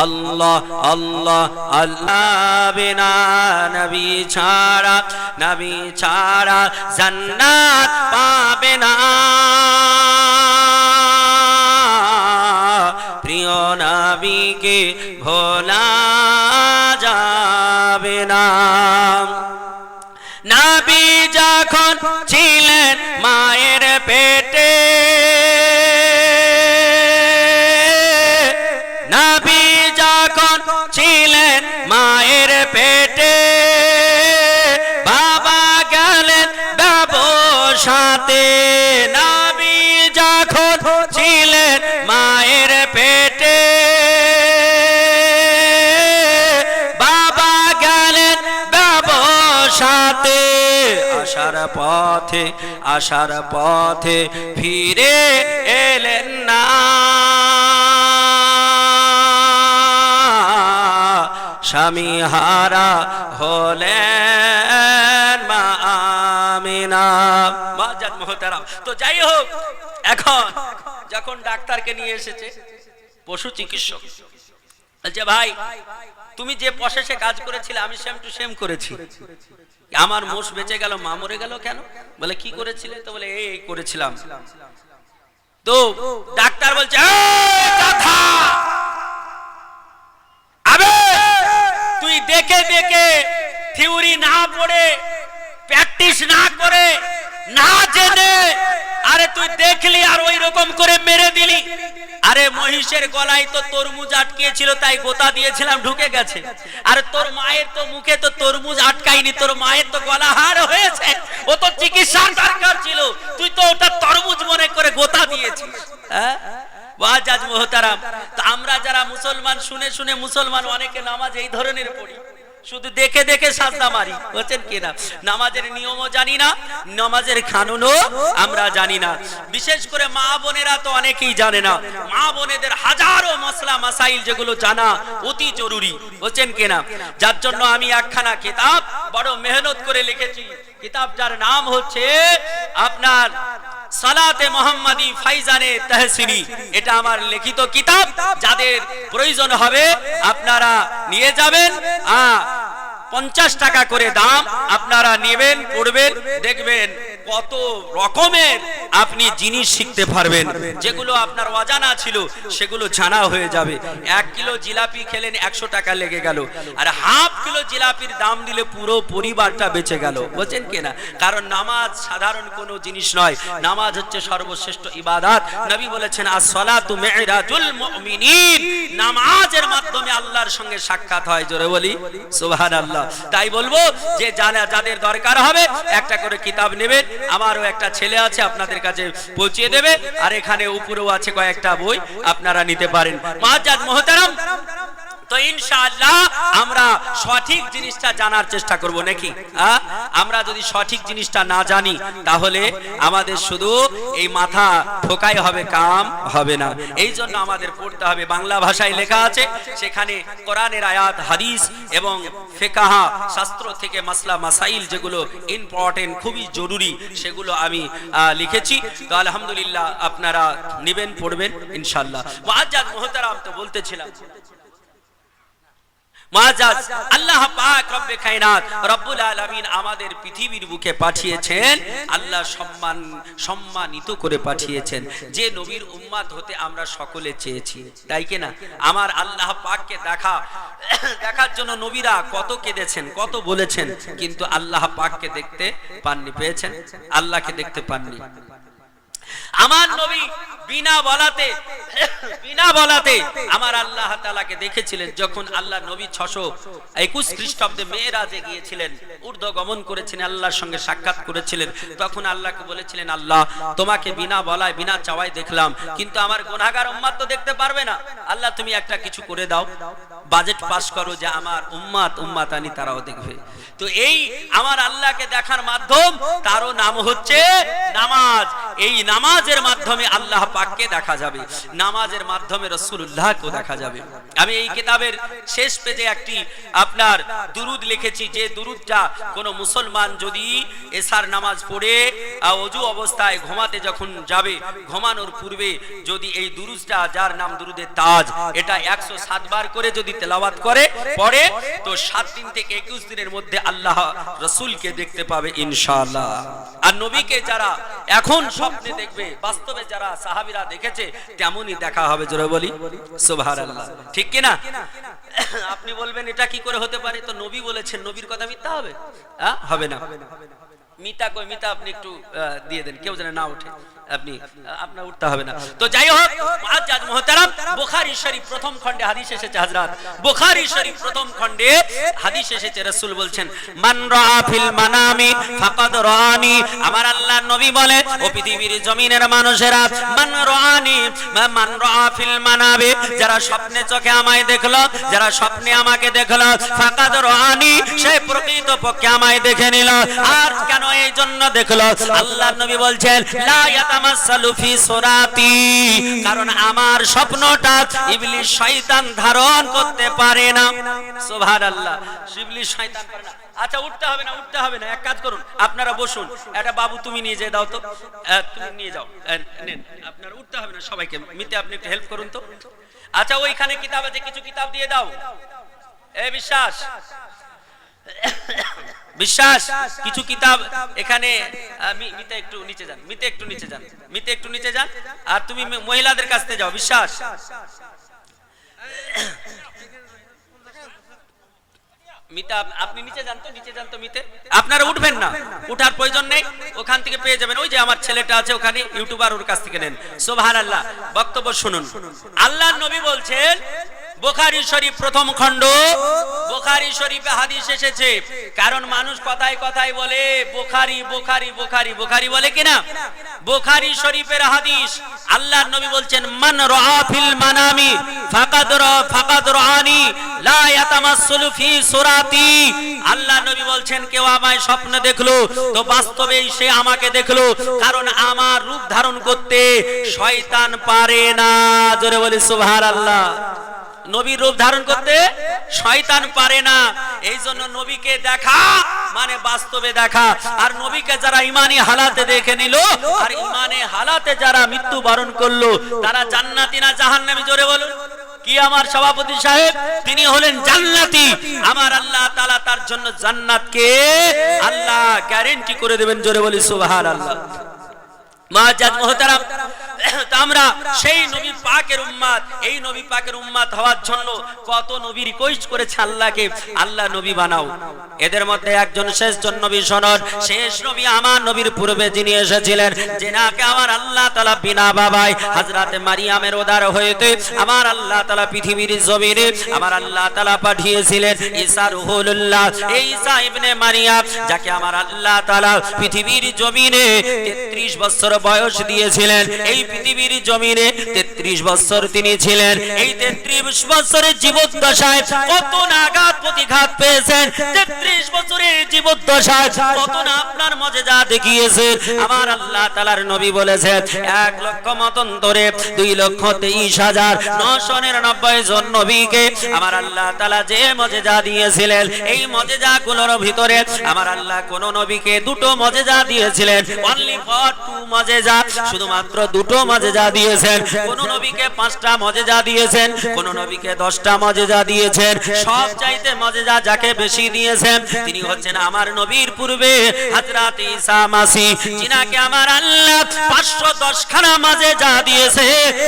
আল্লাহ আল্লাহ আল্লাহ, বিনা নবী ছাড়া জান্নাত পাবে না, প্রিয় নবীকে ভোলা যাবে না। নবী যখন ছিলেন মায়ের পেটে, নবী যখন ছিলেন মায়ের পেটে, বাবা গেলেন ব্যবসাতে। নবী যখন ছিলেন মায়ের পেটে, বাবা গেলেন ব্যবসাতে। আসার পথে ফিরে এলেন না, স্বামী হারা হলেন মা আমিনা। বাজাত মোহতারাম। তো যাই হোক, এখন যখন ডাক্তারকে নিয়ে এসেছে পশু চিকিৎসক, বলছে ভাই তুমি যে প্রসেসে কাজ করেছিলে আমি সেম টু সেম করেছি, আমার মোষ বেঁচে গেল, মা মরে গেল কেন? বলে কি করেছিলে? তো বলে এই করেছিলাম। তো ডাক্তার বলছে আবে তুই দেখে দেখে থিওরি না পড়ে, প্র্যাকটিস না করে, না জেনে, আরে তুই দেখলি আর ওই রকম করে মেরে দিলি। আরে মহিষের গলায় তো তরমুজ আটকিয়েছিল, তাই গোতা দিয়েছিলাম, ঢুকে গেছে। আর তোর মায়ের তো মুখে তো তরমুজ আটকায়নি, তোর মায়ের তো গলা হাড় হয়েছে, ও তো চিকিৎসার দরকার ছিল, তুই তো ওটা তরমুজ মনে করে গোতা দিয়েছিস। ওয়াজ মোহতারাম। তো আমরা যারা মুসলমান, শুনে শুনে মুসলমান অনেকে নামাজ এই ধরনের পড়ি, শুধু দেখে দেখে সাজদা মারি, বলছেন কিনা? নামাজের নিয়মও জানি না, নামাজের কানুনও আমরা জানি না। বিশেষ করে মা বোনেরা তো অনেকেই জানে না। মা বোনেদের হাজারো মাসলা মাসাইল যেগুলো জানা অতি জরুরি, বলছেন কিনা? যার জন্য আমি একখানা কিতাব বড় মেহনত করে লিখেছি। কিতাবটার নাম হচ্ছে আপনার সালাতে মোহাম্মদী ফাইজানে তাহসিনী। এটা আমার লিখিত কিতাব, যাদের প্রয়োজন হবে আপনারা নিয়ে যাবেন। 50 টাকা করে দাম, আপনারা নেবেন, পড়বেন, দেখবেন কত রকমের আপনি জিনিস শিখতে পারবেন। যেগুলো আপনার অজানা ছিল সেগুলো জানা হয়ে যাবে। 1 কিলো জিলাপি খেলেন 100 টাকা লেগে গেল, আর হাফ কিলো জিলাপির দাম দিলে পুরো পরিবারটা বেঁচে গেল, বুঝছেন কিনা? কারণ নামাজ সাধারণ কোনো জিনিস নয়, নামাজ হচ্ছে সর্বশ্রেষ্ঠ ইবাদত। নবী বলেছেন আস-সালাতু মি'রাজুল মুমিনিন, নামাজের মাধ্যমে আল্লাহর সঙ্গে সাক্ষাৎ হয়। জোরে বলি সুবহানাল্লাহ। তাই বলবো যে যাদের দরকার হবে একটা করে কিতাব নেবেন। আমারও একটা ছেলে আছে, আপনাদের কাছে পৌঁছিয়ে দেবে। আর এখানে উপরেও আছে কয়েকটা বই, আপনারা নিতে পারেন। মুআজ্জাজ মুহতারাম, তো ইনশাআল্লাহ আমরা সঠিক জিনিসটা জানার চেষ্টা করব নাকি? আমরা যদি সঠিক জিনিসটা না জানি তাহলে আমাদের শুধু এই মাথা ঠোকাই হবে, কাম হবে না। এই জন্য আমাদের পড়তে হবে। বাংলা ভাষায় লেখা আছে, সেখানে কোরআনের আয়াত, হাদিস এবং ফিকহ শাস্ত্র থেকে মাসলা মাসাইল যেগুলো ইম্পর্টেন্ট, খুবই জরুরি, সেগুলো আমি লিখেছি। তো আলহামদুলিল্লাহ আপনারা নেবেন, পড়বেন ইনশাআল্লাহ। মুআজ্জাজ মুহতারাম, তো বলতেছিলাম মুআজ্জাজ, আল্লাহ পাক রব্বে কায়নাত রব্বুল আলামিন আমাদের পৃথিবীর বুকে পাঠিয়েছেন, আল্লাহ সম্মানিত করে পাঠিয়েছেন। যে নবীর উম্মত হতে আমরা সকলে চেয়েছি, তাই কি না? আমার আল্লাহ পাককে দেখার জন্য নবীরা কত কেঁদেছেন, কত বলেছেন, কিন্তু আল্লাহ পাককে দেখতে পাননি। পেয়েছেন? আল্লাহকে দেখতে পাননি। আমার নবী বিনা বলাতে আমার আল্লাহ তাআলাকে দেখেছিলেন। যখন আল্লাহ নবী 621 খ্রিস্টাব্দে মেরাজে গিয়েছিলেন, ঊর্ধ্ব গমন করেছিলেন, আল্লাহর সঙ্গে সাক্ষাৎ করেছিলেন, তখন আল্লাহকে বলেছিলেন, আল্লাহ তোমাকে বিনা বলায় বিনা চাওয়ায় দেখলাম, কিন্তু আমার গুনাহগার উম্মত তো দেখতে পারবে না। আল্লাহ তুমি একটা কিছু করে দাও, বাজেট পাস করো যে আমার উম্মাতানি তারাও দেখবে। তো এই আমার আল্লাহকে দেখার মাধ্যম, তারও নাম হচ্ছে নামাজ। এই নামাজের মাধ্যমে আল্লাহ পাককে দেখা যাবে, নামাজের মাধ্যমে রাসূলুল্লাহকে দেখা যাবে। আমি এই কিতাবের শেষ পেজে একটি আপনার দুরুদ লিখেছি, যে দুরুদটা কোন মুসলমান যদি এশার নামাজ পড়ে ওযু অবস্থায় ঘুমাতে যখন যাবে, ঘুমানোর পূর্বে যদি এই দুরুদটা, যার নাম দুরুদে তাজ, এটা 107 বার করে যদি তেলাওয়াত পড়ে, তো 7 দিন থেকে 21 দিনের মধ্যে আল্লাহ রাসূলকে দেখতে পাবে ইনশাআল্লাহ। আর নবীকে যারা এখন স্বপ্নে দেখবে, বাস্তবে যারা সাহাবীরা দেখেছে তেমনই দেখা হবে। জোরে বলি সুবহানাল্লাহ, ঠিক কি না? আপনি বলবেন এটা কি করে হতে পারে? তো নবী বলেছেন, নবীর কথা মিথ্যা হবে? হবে না। মিতা কই? মিতা আপনি একটু দিয়ে দেন, কেউ যেন না ওঠে। আপনার উঠতে হবে না। তো যাই হোক মুআজ্জাজ মুহতারাম, বুখারী শরীফ প্রথম খণ্ডে হাদিস এসেছে, হযরত বুখারী শরীফ প্রথম খণ্ডে হাদিস এসেছে, রাসূল বলছেন, মান রাআ ফিল মানামি ফাকাদ রাআনি। আমার আল্লাহর নবী বলে, ও পৃথিবীর জমিনের মানুষেরা, মান রাআ ফিল মানামি, যারা স্বপ্নে চোখে আমায় দেখলো, যারা স্বপ্নে আমাকে দেখলো, ফাকাদ রাআনি, সে প্রকৃত পক্ষে আমায় দেখে নিল। আর কেন এই জন্য দেখলো? আল্লাহর নবী বলছেন, লা ইয়াতামাসসালু ফি সুরাতি, কারণ আমার স্বপ্নটা ইবলিস শয়তান ধারণ করতে পারে না। সুবহানাল্লাহ, ইবলিস শয়তান পারে না। আচ্ছা, উঠতে হবে না, এক কাজ করুন, আপনারা বসুন। এটা বাবু তুমি নিয়ে যেয়ে দাও তো, তুমি নিয়ে যাও, নেন। আপনারা উঠতে হবে না সবাইকে, মিতে আপনি একটু হেল্প করুন তো। আচ্ছা, ওইখানে কিতাব আছে, কিছু কিতাব দিয়ে দাও। এই বিশ্বাস কিছু কিতাব এখানে, মিতে একটু নিচে যান, আর তুমি মহিলাদের কাছে যাও। বিশ্বাস, মিতা আপনি নিচে যান তো মিতে। আপনারা উঠবেন না, উঠার প্রয়োজন নেই, ওখান থেকে পেয়ে যাবেন। ওই যে আমার ছেলেটা আছে ওখানে, ইউটিউবার, ওর কাছ থেকে নেন। সুবহানাল্লাহ। বক্তব্য শুনুন। আল্লাহর নবী বলছেন, বুখারী শরীফ প্রথম খণ্ড, বুখারী শরীফে হাদিস এসেছে। কারণ মানুষ কথায় কথায় বলে বুখারী বুখারী বুখারী বুখারী বলে কিনা, বুখারী শরীফের হাদিস। আল্লাহর নবী বলছেন মান রাআ ফিল মানামি ফাকাদ রাআনি লা ইয়াতামাসসালু ফি সুরাতি। আল্লাহর নবী বলছেন কেউ আমায় স্বপ্নে দেখলো তো বাস্তবেই সে আমাকে দেখলো, কারণ আমার রূপ ধারণ করতে শয়তান পারে না। জোরে বলি সুবহানাল্লাহ। নবীর রূপ ধারণ করতে শয়তান পারে না। এই জন্য নবীকে দেখা মানে বাস্তবে দেখা। আর নবীকে যারা ইমানি হালাতে দেখে নিল আর ইমানে হালাতে যারা মৃত্যু বরণ করলো তারা জান্নাতি না জাহান্নামী? জোরে বলুন। কি আমার সভাপতি সাহেব, তিনি হলেন জান্নাতি। আমার আল্লাহ তাআলা তার জন্য জান্নাতকে আল্লাহ গ্যারান্টি করে দেবেন। জোরে বলি সুবহানাল্লাহ। মুআজ্জাজ মুহতারাম, আমরা সেই নবী পাকের উম্মত, এই নবী পাকের উম্মত হওয়ার জন্য কত নবী রিকোয়েস্ট করেছে আল্লাহকে, আল্লাহ নবী বানাও। এদের মধ্যে একজন শেষজন নবী শোনন, শেষ নবী আমার নবীর পূর্বে যিনি এসেছিলেন, যিনাকে আমার আল্লাহ তাআলা বিনা বাবায় হযরতে মারিয়ামের উদর হইতে আমার আল্লাহ তাআলা পৃথিবীর জমিনে আমার আল্লাহ তাআলা পাঠিয়েছিলেন ঈসা রুহুল্লাহ, এই ঈসা ইবনে মারিয়াম, যাকে আমার আল্লাহ তাআলা পৃথিবীর জমিনে 33 বছর বয়স দিয়েছিলেন। এই পৃথিবীর জমিনে 33 বছর তিনি ছিলেন। এই 33 বছরের জীবদ্দশায় কত নাঘাত প্রতিঘাত পেয়েছেন। 33 বছরের জীবদ্দশায় কত না আপনার মুজিজা দেখিয়েছেন। আমার আল্লাহ তাআলার নবী বলেছেন 1 লক্ষ মতান্তরে 2,23,999 জন নবীকে আমার আল্লাহ তাআলা যে মুজিজা দিয়েছিলেন, এই মুজিজাগুলোর ভিতরে আমার আল্লাহ কোন নবীকে দুটো মুজিজা দিয়েছিলেন, অনলি ফর 2 মুজিজা, শুধুমাত্র দুটো মুজিজা দিয়েছেন। কোন নবীকে 5টা মুজিজা দিয়েছেন, কোন নবীকে 10টা মুজিজা দিয়েছেন। সব চাইতে মুজিজা যাকে বেশি দিয়েছেন তিনি হচ্ছেন আমার নবীর পূর্বে হযরত ঈসা মাসিহ, যিনাকে আমার আল্লাহ 510 খানা মুজিজা দিয়েছে।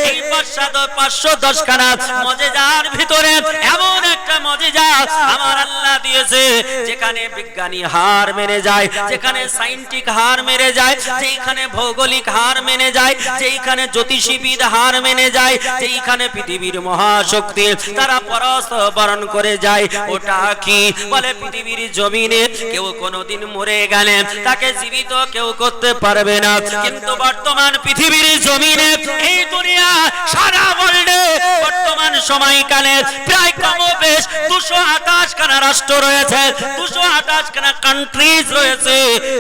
এই 510 খানা মুজিজার ভিতরে এমন একটা মুজিজা আমার আল্লাহ দিয়েছে যেখানে বিজ্ঞানী হার মেনে যায়, যেখানে সায়েন্টিফিক হার মেনে যায়, যেখানে ভৌগোলিক হার মেনে যায়, যেখানে জ্যোতিষীবিদ হার মেনে যায়, যেখানে পৃথিবীর মহাশক্তি তারা পরাস্ত বরণ করে যায়। ওটা কি বলে? পৃথিবীর জমিনে কেউ কোনোদিন মরে গেলে তাকে জীবিত কেউ করতে পারবে না, কিন্তু বর্তমান পৃথিবীর জমিনে এই দুনিয়া সারা ওয়ার্ল্ডে বর্তমান সময়কালে প্রায় কমবেশ 228 খানা রাষ্ট্র রয়েছে, 228 খানা কান্ট্রিজ রয়েছে।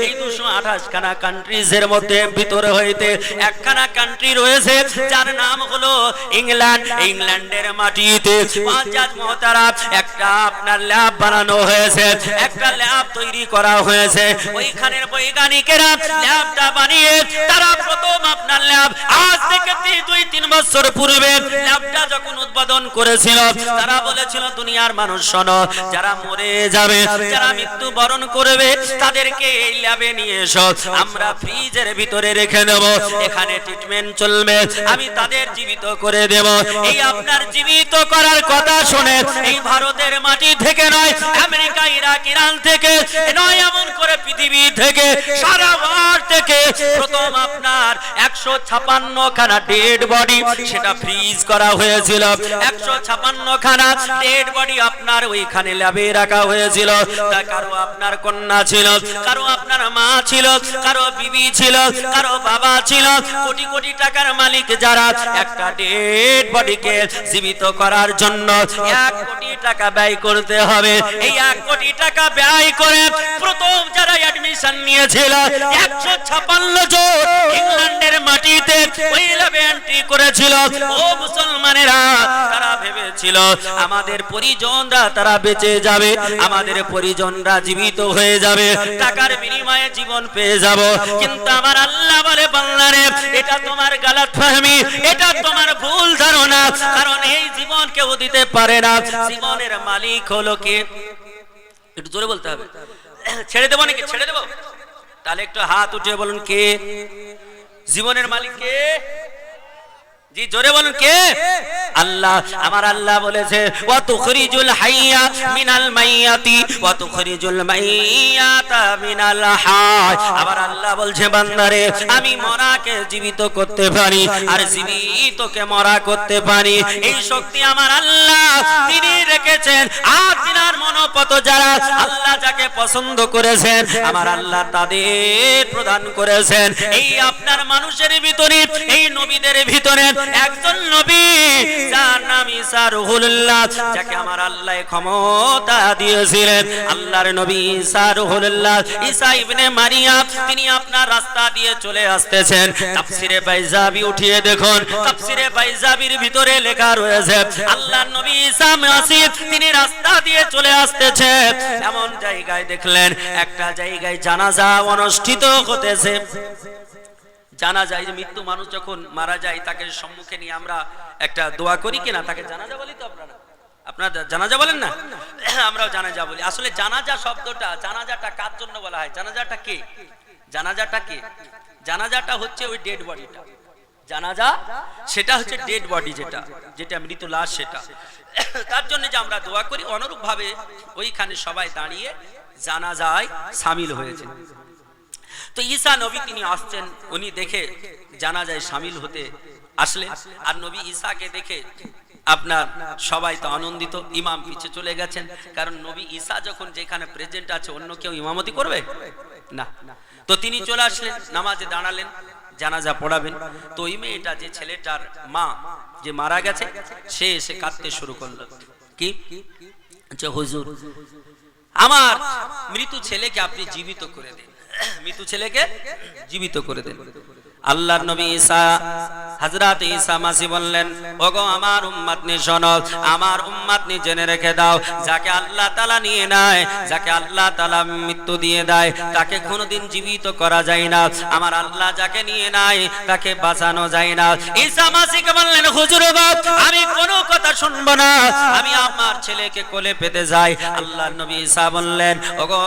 এই 228 খানা কান্ট্রিজের মধ্যে ভিতরে হইতে একখানা কান্ট্রি রয়েছে যার নাম হলো ইংল্যান্ড। ইংল্যান্ডের মাটিতে মুআজ্জাজ মুহতারাম একটা আপনার ল্যাব বানানো হয়েছে, একটা ল্যাব তৈরি করা হয়েছে। ওইখানের বৈজ্ঞানিকেরা ল্যাবটা বানিয়ে তারা প্রথম আপনার ল্যাব আজ থেকে 2-3 বছর পূর্বে ল্যাবটা যখন উদ্বোধন করেছিল তারা বলেছিল দুনিয়ার মানুষ শোনো, যারা মরে যাবে, যারা মৃত্যু বরণ করবে তাদেরকে এই ল্যাবে নিয়ে এসো, আমরা ফ্রিজের ভিতরে রেখে দেব, এখানে ট্রিটমেন্ট চলবে, আমি তাদের জীবিত করে দেব। এই আপনার জীবিত করার কথা শুনে এই ভারতের মাটি থেকে নয়, আমেরিকা, ইরাক, ইরান থেকে নয়, এমন করে পৃথিবী থেকে সারা ওয়ার্ল্ড থেকে প্রথম আপনার 156 খানা ডেড বডি সেটা ফ্রিজ করা হয়েছিল। 156 খানা ডেড বডি আপনার ওইখানে ল্যাবে রাখা হয়েছিল। কারো আপনার কন্যা ছিল, কারো আপনার মা ছিল, কারো বিবি ছিল, কারো বাবা ছিল। কোটি কোটি টাকার মালিক যারা একটা ডেড বডিকে জীবিত করার জন্য 1 কোটি টাকা ব্যয় করতে হবে। এই 1 কোটি টাকা ব্যয় করে প্রথম যারা অ্যাডমিশন নিয়েছিল 156 জন ইংল্যান্ডের মাটিতে ওই ল্যাবে এন্ট্রি করেছিল। ও মুসলমানেরা, তারা ভেবেছিল আমাদের পরিজনরা তারা বেঁচে যাবে, আমাদের পরিজনরা জীবিত হয়ে যাবে, টাকার বিনিময়ে জীবন পেয়ে যাব। কিন্তু আমার আল্লাহ বলে বান্দারে এটা তোমার গালাত ফাহমি, এটা তোমার ভুল ধারণা, কারণ এই জীবন কেউ দিতে পারে না। জীবনের মালিক হলো কে? একটু জোরে বলতে হবে। ছেড়ে দেবো নাকি? ছেড়ে দেবো? তাহলে একটু হাত উঠিয়ে বলুন কে জীবনের মালিক কে? জি জোরে বলুন কে? আল্লাহ। আমার আল্লাহ বলেছে ওয়া তুখরিজুল হাইয়া মিনাল মাইয়াতি ওয়া তুখরিজুল মাইয়াতা মিনাল হায়। আবার আল্লাহ বলছে বান্দারে আমি মরাকে জীবিত করতে পারি আর জীবিতকে মরা করতে পারি। এই শক্তি আমার আল্লাহ তিনি রেখেছেন। আর তিনার মনোপত যারা আল্লাহ যাকে পছন্দ করেছেন আমার আল্লাহ তাদের প্রদান করেছেন। এই আপনার মানুষের ভিতরে এই নবীদের ভিতরে একজন নবী যার নাম ঈসা রুহুল্লাহ, যাকে আমার আল্লাহ ক্ষমতা দিয়েছিলেন। আল্লাহর নবী ঈসা রুহুল্লাহ ঈসা ইবনে মারিয়াম তিনি আপনার রাস্তা দিয়ে চলে আসতেছেন। তাফসিরে বাইজাবি উঠিয়ে দেখুন, তাফসিরে বাইজাবির ভিতরে লেখা রয়েছে আল্লাহর নবী ঈসা মাসিহ তিনি রাস্তা দিয়ে চলে আসতেছেন। এমন জায়গায় দেখলেন একটা জায়গায় জানাজা অনুষ্ঠিত হতেছে। জানা যায় যে মৃত্যু মানুষ যখন মারা যায় তাকে সম্মুখে নিয়ে আমরা একটা দোয়া করি কিনা, তাকে জানাজা বলি। তো আপনারা জানাজা বলেন না? আমরাও জানাজা বলি। আসলে জানাজা শব্দটা, জানাজাটা কার জন্য বলা হয়? জানাজাটা কে? জানাজাটা কে? জানাজাটা হচ্ছে ওই ডেড বডিটা। জানাজা সেটা হচ্ছে ডেড বডি, যেটা যেটা মৃত লাশ, সেটা তার জন্য যে আমরা দোয়া করি। অনুরূপ ভাবে ওইখানে সবাই দাঁড়িয়ে জানাজায় শামিল হয়েছেন। তো ঈসা নবী তিনি আসছেন, উনি দেখে জানাজায় শামিল হতে আসলেন। আর নবী ঈসাকে দেখে আপনার সবাই তো আনন্দিত। ইমাম পিছে চলে গেছেন, কারণ নবী ঈসা যখন যেখানে প্রেজেন্ট আছে অন্য কেউ ইমামতি করবে না। তো তিনি চলে আসলেন, নামাজে দাঁড়ালেন, জানাজা পড়াবেন। তো ওই মেয়েটা, যে ছেলেটার মা যে মারা গেছে, সে এসে কাঁদতে শুরু করলো। কি যে হুজুর আমার মৃত ছেলেকে আপনি জীবিত করে দিন, মৃত ছেলেকে জীবিত করে দেন। আল্লাহর নবী ঈসা হযরত ঈসা মাসি বললেন ওগো আমার উম্মত নি শোনো, আমার উম্মত নি জেনে রেখে দাও, যাকে আল্লাহ তাআলা নিয়ে নেয়, যাকে আল্লাহ তাআলা মৃত্যু দিয়ে দেয় তাকে কোনোদিন জীবিত করা যায় না। আমার আল্লাহ যাকে নিয়ে নেয় তাকে বাঁচানো যায় না। ঈসা মাসিকে বললেন হুজুর গো আমি কোনো কথা শুনবো না, আমি আমার ছেলেকে কোলে পেতে যাই। আল্লাহর নবী ঈসা বললেন ওগো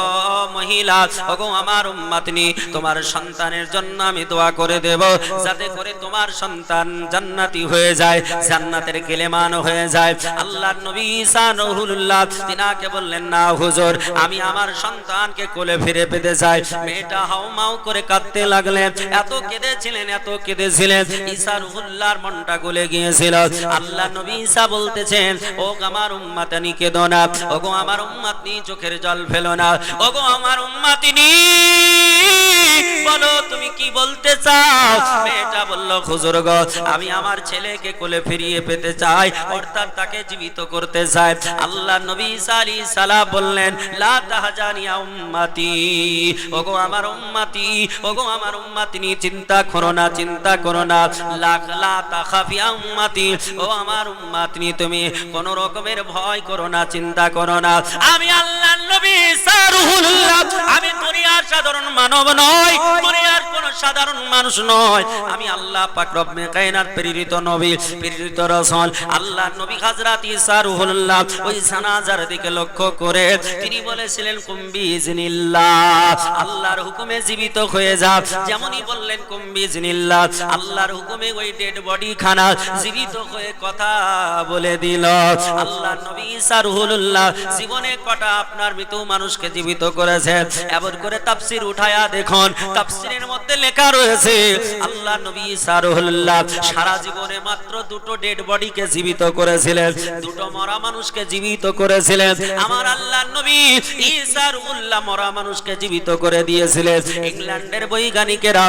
মহিলা, ওগো আমার উম্মত নি, তোমার সন্তানের জন্য আমি দোয়া করে দেব যাতে করে তোমার সন্তান জান্নাতি হয়ে যায়, জান্নাতের কেলেমান হয়ে যায়। আল্লাহর নবী ঈসা রুহুল্লাহ তিনাকে বললেন না হুজুর আমি আমার সন্তানকে কোলে ফিরে পেতে চাই। মেয়েটা হাউমাউ করে কাঁদতে লাগলেন। এত কেঁদেছিলেন, এত কেঁদেছিলেন, ঈসা রুহুল্লাহর মনটা গলে গিয়েছিল। আল্লাহর নবী ঈসা বলতেছেন ও আমার উম্মতানি কেঁদো না, ওগো আমার উম্মতনি চোখের জল ফেলো না, ওগো আমার উম্মতিনি বলো তুমি কি বলতে চাও? মেয়েটা বলল হুজুর গো আমি আমার ছেলেকে কোলে ফিরিয়ে পেতে চাই, অর্থাৎ তাকে জীবিত করতে চাই। আল্লাহর নবী ঈসা আলাইহিস সালাম বললেন লা তাহজানি ইয়া উম্মতি, ওগো আমার উম্মতি, ওগো আমার উম্মতিনি চিন্তা করো না, চিন্তা করো না, লা তাখাফি ইয়া উম্মতি, ও আমার উম্মতিনি তুমি কোন রকমের ভয় করো না, চিন্তা করো না। আমি আল্লাহর নবী ঈসা রুহুল্লাহ, আমি দুনিয়ার সাধারণ মানব নয়, দুনিয়ার কোন সাধারণ মানুষ নয়, আমি আল্লাহ পাক রব্বে কায়নাত প্রেরিত নবী, প্রেরিত রাসূল। আল্লাহর নবী হযরত ঈসা রুহুল্লাহ ওই জানাজার দিকে লক্ষ্য করে তিনি বলেছিলেন কুম বিইজনিল্লাহ, আল্লাহর হুকুমে জীবিত হয়ে যা। যেমনই বললেন কুম বিইজনিল্লাহ, আল্লাহর হুকুমে ওই ডেড বডি খানা জীবিত হয়ে কথা বলে দিল। আল্লাহর নবী ঈসা রুহুল্লাহ জীবনে কটা আপনার মৃত মানুষকে জীবিত করেছে, এমন করে তাফসীর উঠায়া দেখুন, তাফসীরের মধ্যে লেখা রয়েছে আল্লাহর নবী ঈসা রুহুল্লাহ সারা জীবনে মাত্র দুটো ডেড বডিকে জীবিত করেছিলেন, দুটো মরা মানুষকে জীবিত করেছিলেন। আমার আল্লাহর নবী ঈসা রুহুল্লাহ মরা মানুষকে জীবিত করে দিয়েছিলেন। ইংল্যান্ডের বৈজ্ঞানিকেরা,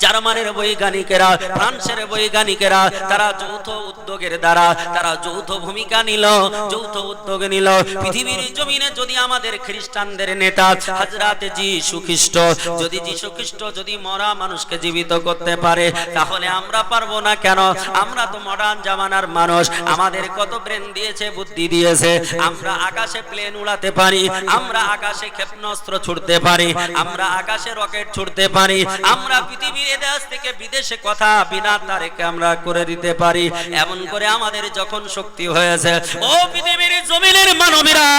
জার্মানির বৈজ্ঞানিকেরা, ফ্রান্সের বৈজ্ঞানিকেরা তারা যৌথ উদ্যোগের দ্বারা তারা যৌথ ভূমিকা নিল, যৌথ উদ্যোগ নিল। পৃথিবীর জমিনে যদি আমাদের খ্রিস্টানদের নেতা হযরত যীশু খ্রিস্ট, যদি যীশু খ্রিস্ট যদি মরা মানুষকে জীবিত করতে পারে তাহলে আমরা পারবো না কেন? আমরা তো মডার্ন জামানার মানুষ, আমাদের কত ব্রেন দিয়েছে, বুদ্ধি দিয়েছে, আমরা আকাশে প্লেন উড়াতে পারি, আমরা আকাশে ক্ষেপণাস্ত্র ছুড়তে পারি, আমরা আকাশে রকেট ছুড়তে পারি, আমরা পৃথিবীর দেশ থেকে বিদেশে কথা বিনা তারিখে আমরা করে দিতে পারি। এমন করে আমাদের যখন শক্তি হয়েছে, ও পৃথিবীর জমিনের মানবীরা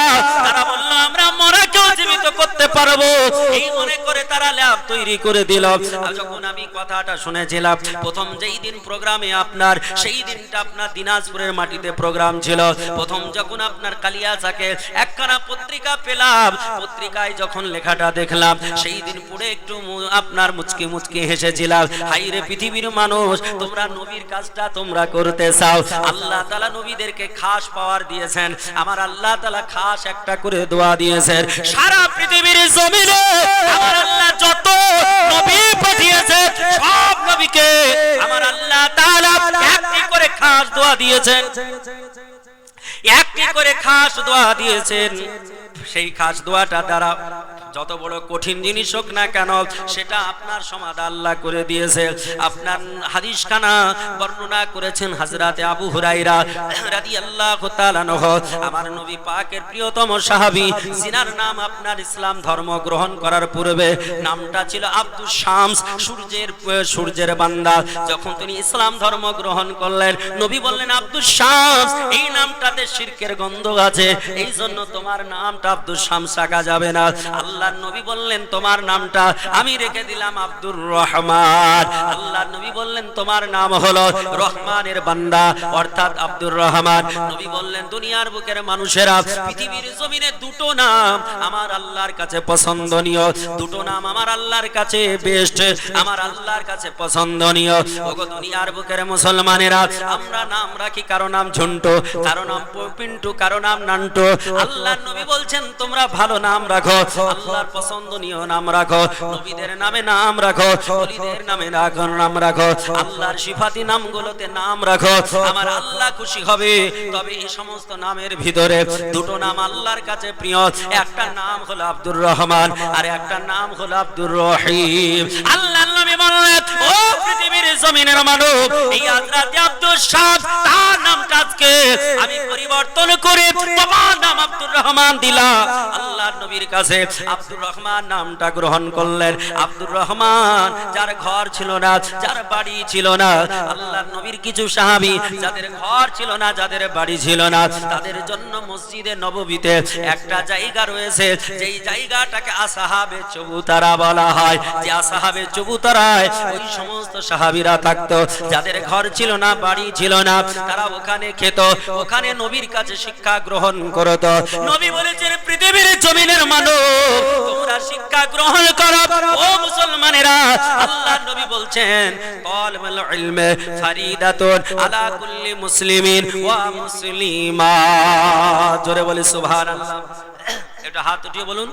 তারা বলল আমরা মরাকেও জীবিত করতে পারবো, এই মনে করে তারা তারা ল্যাব তৈরি করে দিল। আর যখন আমি কথাটা শুনেছিলাম প্রথম যেই দিন প্রোগ্রামে আপনার, সেই দিনটা আপনার দিনাজপুরের মাটিতে প্রোগ্রাম ছিল। প্রথম যখন আপনার কালিয়াচাকে একখানা পত্রিকা পেলাম, পত্রিকায় যখন লেখাটা দেখলাম সেই দিন পড়ে একটু আপনার মুচকি মুচকি হেসেছিলাম। হাই রে পৃথিবীর মানুষ, তোমরা নবীর কাজটা তোমরা করতে চাও, আল্লাহ তাআলা নবীদেরকে খাস পাওয়ার দিয়েছেন। আমার আল্লাহ তাআলা খাস একটা করে দোয়া দিয়েছেন, সারা পৃথিবীর জমিনে আমার আল্লাহ যত নবী পাঠিয়েছে সব নবীকে আমার আল্লাহ তাআলা একটি করে খাস দোয়া দিয়েছেন, একটি করে খাস দোয়া দিয়েছেন। সেই খাস দোয়াটা দ্বারা যত বড় কঠিন জিনিস হোক না কেন সেটা আপনার সমাধান আল্লাহ করে দিয়েছে। আপনার হাদিস খানা বর্ণনা করেছেন হযরতে আবু হুরায়রা রাদিয়াল্লাহু তাআলা আনহু, আমার নবী পাকের প্রিয়তম সাহাবী, যিনার নাম আপনার ইসলাম ধর্ম গ্রহণ করার পূর্বে নামটা ছিল আব্দুস শামস, সূর্যের বান্দা। যখন তিনি ইসলাম ধর্ম গ্রহণ করলেন, নবী বললেন আব্দুস শামস, এই নামটাতে শিরকের গন্ধ আছে, এই জন্য তোমার নামটা আব্দুস শামস রাখা যাবে না। আল্লাহর নবী বললেন তোমার নামটা আমি রেখে দিলাম আব্দুর রহমান। আল্লাহর নবী বললেন তোমার নাম হলো রহমানের বান্দা, অর্থাৎ আব্দুর রহমান। নবী বললেন দুনিয়ার বুকের মানুষেরা, পৃথিবীর জমিনে দুটো নাম আমার আল্লাহর কাছে পছন্দনীয়, দুটো নাম আমার আল্লাহর কাছে বেস্ট, আমার আল্লাহর কাছে পছন্দনীয়। ওগো দুনিয়ার বুকের মুসলমানেরা, আমরা নাম রাখি কারো নাম ঝন্টু, কারো নাম পিন্টু, কারো নাম নান্টু। আল্লাহর নবী বলছেন তোমরা ভালো নাম রাখো, আল্লাহর পছন্দনীয় নাম রাখো, নবীদের নামে নাম রাখো, ওলিদের নামে নাম রাখো, আল্লাহর সিফাতি নামগুলোতে নাম রাখো, আমার আল্লাহ খুশি হবে। তবে এই সমস্ত নামের ভিতরে দুটো নাম আল্লাহর কাছে প্রিয়, একটা নাম হলো আব্দুর রহমান আর একটা নাম হলো আব্দুর রহিম। আল্লাহর নবী বললেন ও পৃথিবীর জমিনের মানুষ, এই হযরত আব্দুস শামস তার নামটা আজকে আমি পরিবর্তন করে তোমার নাম আব্দুর রহমান দিলাম। আল্লাহর নবীর কাছে আব্দুর রহমান নামটা গ্রহণ করলেন। আব্দুর রহমান যার ঘর ছিল না, যার বাড়ি ছিল না, আল্লাহর নবীর কিছু সাহাবী যাদের ঘর ছিল না, যাদের বাড়ি ছিল না, তাদের জন্য মসজিদে নববীতে একটা জায়গা রয়েছে, যেই জায়গাটাকে আসহাবে চবুতারা বলা হয়। যে আসহাবে চবুতারায় ওই সমস্ত সাহাবীরা থাকতো, যাদের ঘর ছিল না, বাড়ি ছিল না, তারা ওখানে খেত, ওখানে নবীর কাছে শিক্ষা গ্রহণ করত। নবী বলেছেন পৃথিবীর জমিনের মানুষ তোমরা শিক্ষা গ্রহণ করো ও মুসলমানেরা। আল্লাহর নবী বলছেন তালাবুল ইলমি ফরিদাতুন আলা কুল্লি মুসলিমিন ওয়া মুসলিমা। জোরে বলি সুবহানাল্লাহ। এটা হাত উঠিয়ে বলুন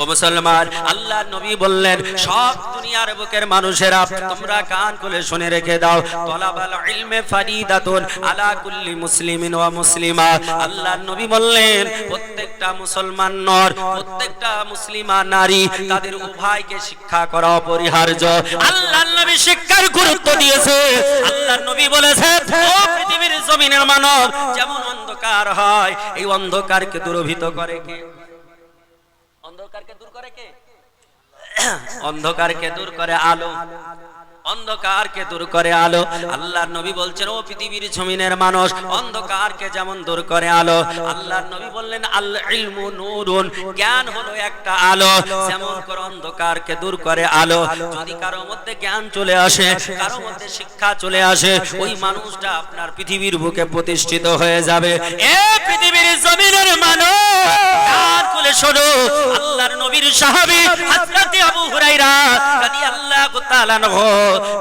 ও মুসলমান। আল্লাহর নবী বললেন সব দুনিয়ার বুকের মানুষেরা তোমরা কান খুলে শুনে রেখে দাও, তালাবুল ইলমি ফরিদাতুন আলা কুল্লি মুসলিমিন ওয়া মুসলিমা। আল্লাহর নবী বললেন প্রত্যেকটা মুসলমান নর, প্রত্যেকটা মুসলিমা নারী, তাদের উভয়কে শিক্ষা করা অপরিহার্য। আল্লাহর নবী শিক্ষার গুরুত্ব দিয়েছে। আল্লাহর নবী বলেছেন ও পৃথিবীর জমিনের মানব, যেমন অন্ধকার হয়, এই অন্ধকারকে দূরভূত করে কে? অন্ধকারকে দূর করে কে? অন্ধকারকে দূর করে আলো, অন্ধকারকে দূর করে আলো। আল্লাহর নবী বলছেন ও পৃথিবীর জমিনের মানুষ, অন্ধকারকে যেমন দূর করে আলো, আল্লাহর নবী বললেন আল ইলমু নূরুন, জ্ঞান হলো একটা আলো, যেমন করে অন্ধকারকে দূর করে আলো। যদি কারো মধ্যে জ্ঞান চলে আসে, কারো মধ্যে শিক্ষা চলে আসে, ওই মানুষটা আপনার পৃথিবীর বুকে প্রতিষ্ঠিত হয়ে যাবে। এ পৃথিবীর জমিনের মানুষ কান খুলে শোনো, আল্লাহর নবীর সাহাবী হযরত আবু হুরায়রা রাদিয়াল্লাহু তাআলা আনহু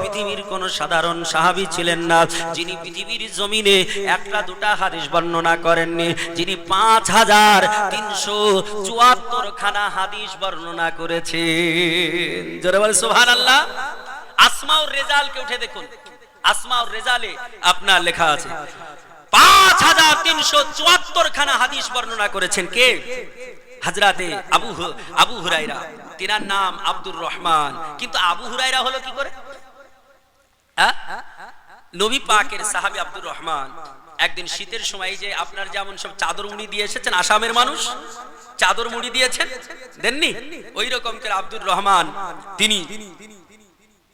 পৃথিবীর কোন সাধারণ সাহাবী ছিলেন না, যিনি পৃথিবীর জমিনে একটা দুটা হাদিস বর্ণনা করেননি, যিনি 5374 খানা হাদিস বর্ণনা করেছেন। জোরে বলে সুবহানাল্লাহ। আসমাউর রেজালকে উঠে দেখুন, আসমাউর রেজালে আপনার লেখা আছে 5374 খানা হাদিস বর্ণনা করেছেন কে? হযরতে আবু হুরায়রা। তিনার নাম আব্দুর রহমান, কিন্তু আবু হুরায়রা হলো কি করে? নবী পাকের সাহাবী আব্দুর রহমান একদিন শীতের সময় যে আপনার যেমন সব চাদর মুড়ি দিয়ে এসেছেন, আসামের মানুষ চাদর মুড়ি দিয়েছেন দেননি, ওই রকম করে আব্দুর রহমান তিনি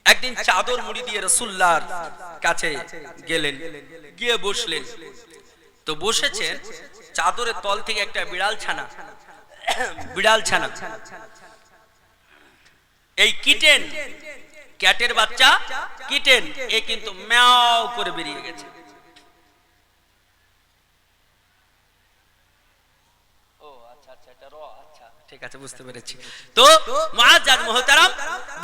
একদিন চাদর মুড়ি দিয়ে রাসূলুল্লাহর কাছে গেলেন, গিয়ে বসলেন। তো বসেছেন, চাদরের তল থেকে একটা বিড়াল ছানা এই কিটেন, ক্যাটের বাচ্চা কিটেন, এ কিন্তু ম্যাও করে বেরিয়ে গেছে। ঠিক আছে, বুঝতে পেরেছি। তো মুআজ্জাজ মুহতারাম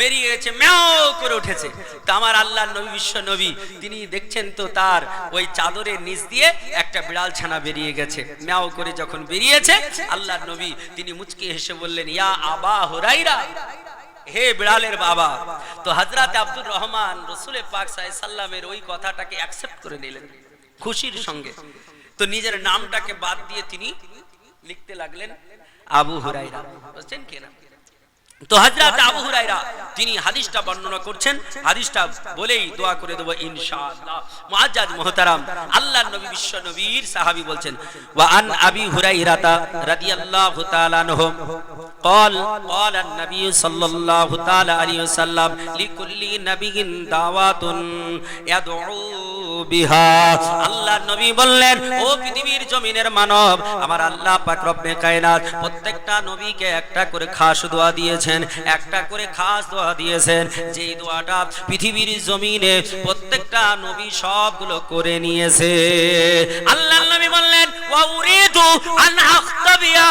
বেরিয়ে গেছে, ম্যাও করে উঠেছে। তো আমার আল্লাহর নবী, বিশ্ব নবী, তিনি দেখছেন তো তার ওই চাদরের নিচ দিয়ে একটা বিড়াল ছানা বেরিয়ে গেছে। ম্যাও করে যখন বেরিয়েছে, আল্লাহর নবী তিনি মুচকি হেসে বললেন, ইয়া আবা হুরায়রা, হে বিড়ালের বাবা। তো হযরত আব্দুর রহমান রাসূল পাক সাল্লাল্লাহু আলাইহি সাল্লামের ওই কথাটাকে অ্যাকসেপ্ট করে নিলেন খুশির সঙ্গে। তো নিজের নামটাকে বাদ দিয়ে তিনি লিখতে লাগলেন আবু হুরায়রা, বুঝছেন কি না? তো হযরত আবু হুরায়রা তিনি হাদিসটা বর্ণনা করছেন, হাদিসটা বলেই দোয়া করে দেব ইনশাআল্লাহ। মুআজ্জাজ মুহতারাম, আল্লাহর নবী, বিশ্ব নবীর সাহাবী বলছেন, ওয়া আন আবি হুরায়রাতা রাদিয়াল্লাহু তাআলা আনহু قال قال النبي صلى الله تعالى عليه وسلم لكل نبي دعوات يدعو بها। আল্লাহর নবী বললেন, ও পৃথিবীর জমিনের মানব, আমার আল্লাহ পাক রব্বে কায়নাত প্রত্যেকটা নবীকে একটা করে খাস দোয়া দিয়েছেন, একটা করে খাস দোয়া দিয়েছেন, যেই দোয়াটা পৃথিবীর জমিনে প্রত্যেকটা নবী সবগুলো করে নিয়েছে। আল্লাহর নবী বললেন, ওয়া উরিদু আন আখতাবিয়া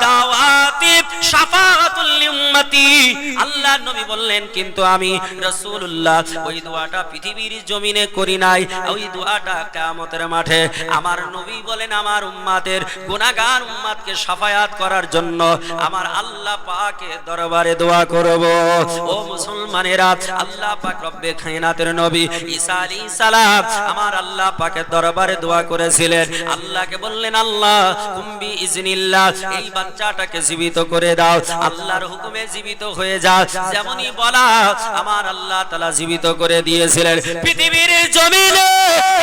দাওয়াতি শাফাআতুল লিউম্মতি। আল্লাহর নবী বললেন, কিন্তু আমি রাসূলুল্লাহ ওই দোয়াটা পৃথিবীর জমিনে করি নাই, ওই দোয়াটা কিয়ামতের মাঠে আমার নবী বলেন আমার উম্মতের গুনাহগার উম্মতকে শাফায়াত করার জন্য আমার আল্লাহ পাকের দরবারে দোয়া করব। ও মুসলমানেরা, আল্লাহ পাক রব্বে কায়নাতের নবী ঈসা আলাইহিস সালাম আমার আল্লাহ পাকের দরবারে দোয়া করেছিলেন। আল্লাহকে বললেন, আল্লাহ কুম্বি ইজনিল্লাহ, এই বাচ্চাটাকে জীবিত করে দাও। আল্লাহর হুকুমে জীবিত হয়ে যা, যেমনই বলা আমার আল্লাহ তাআলা জীবিত করে দিয়েছিলেন। পৃথিবীর জমিনে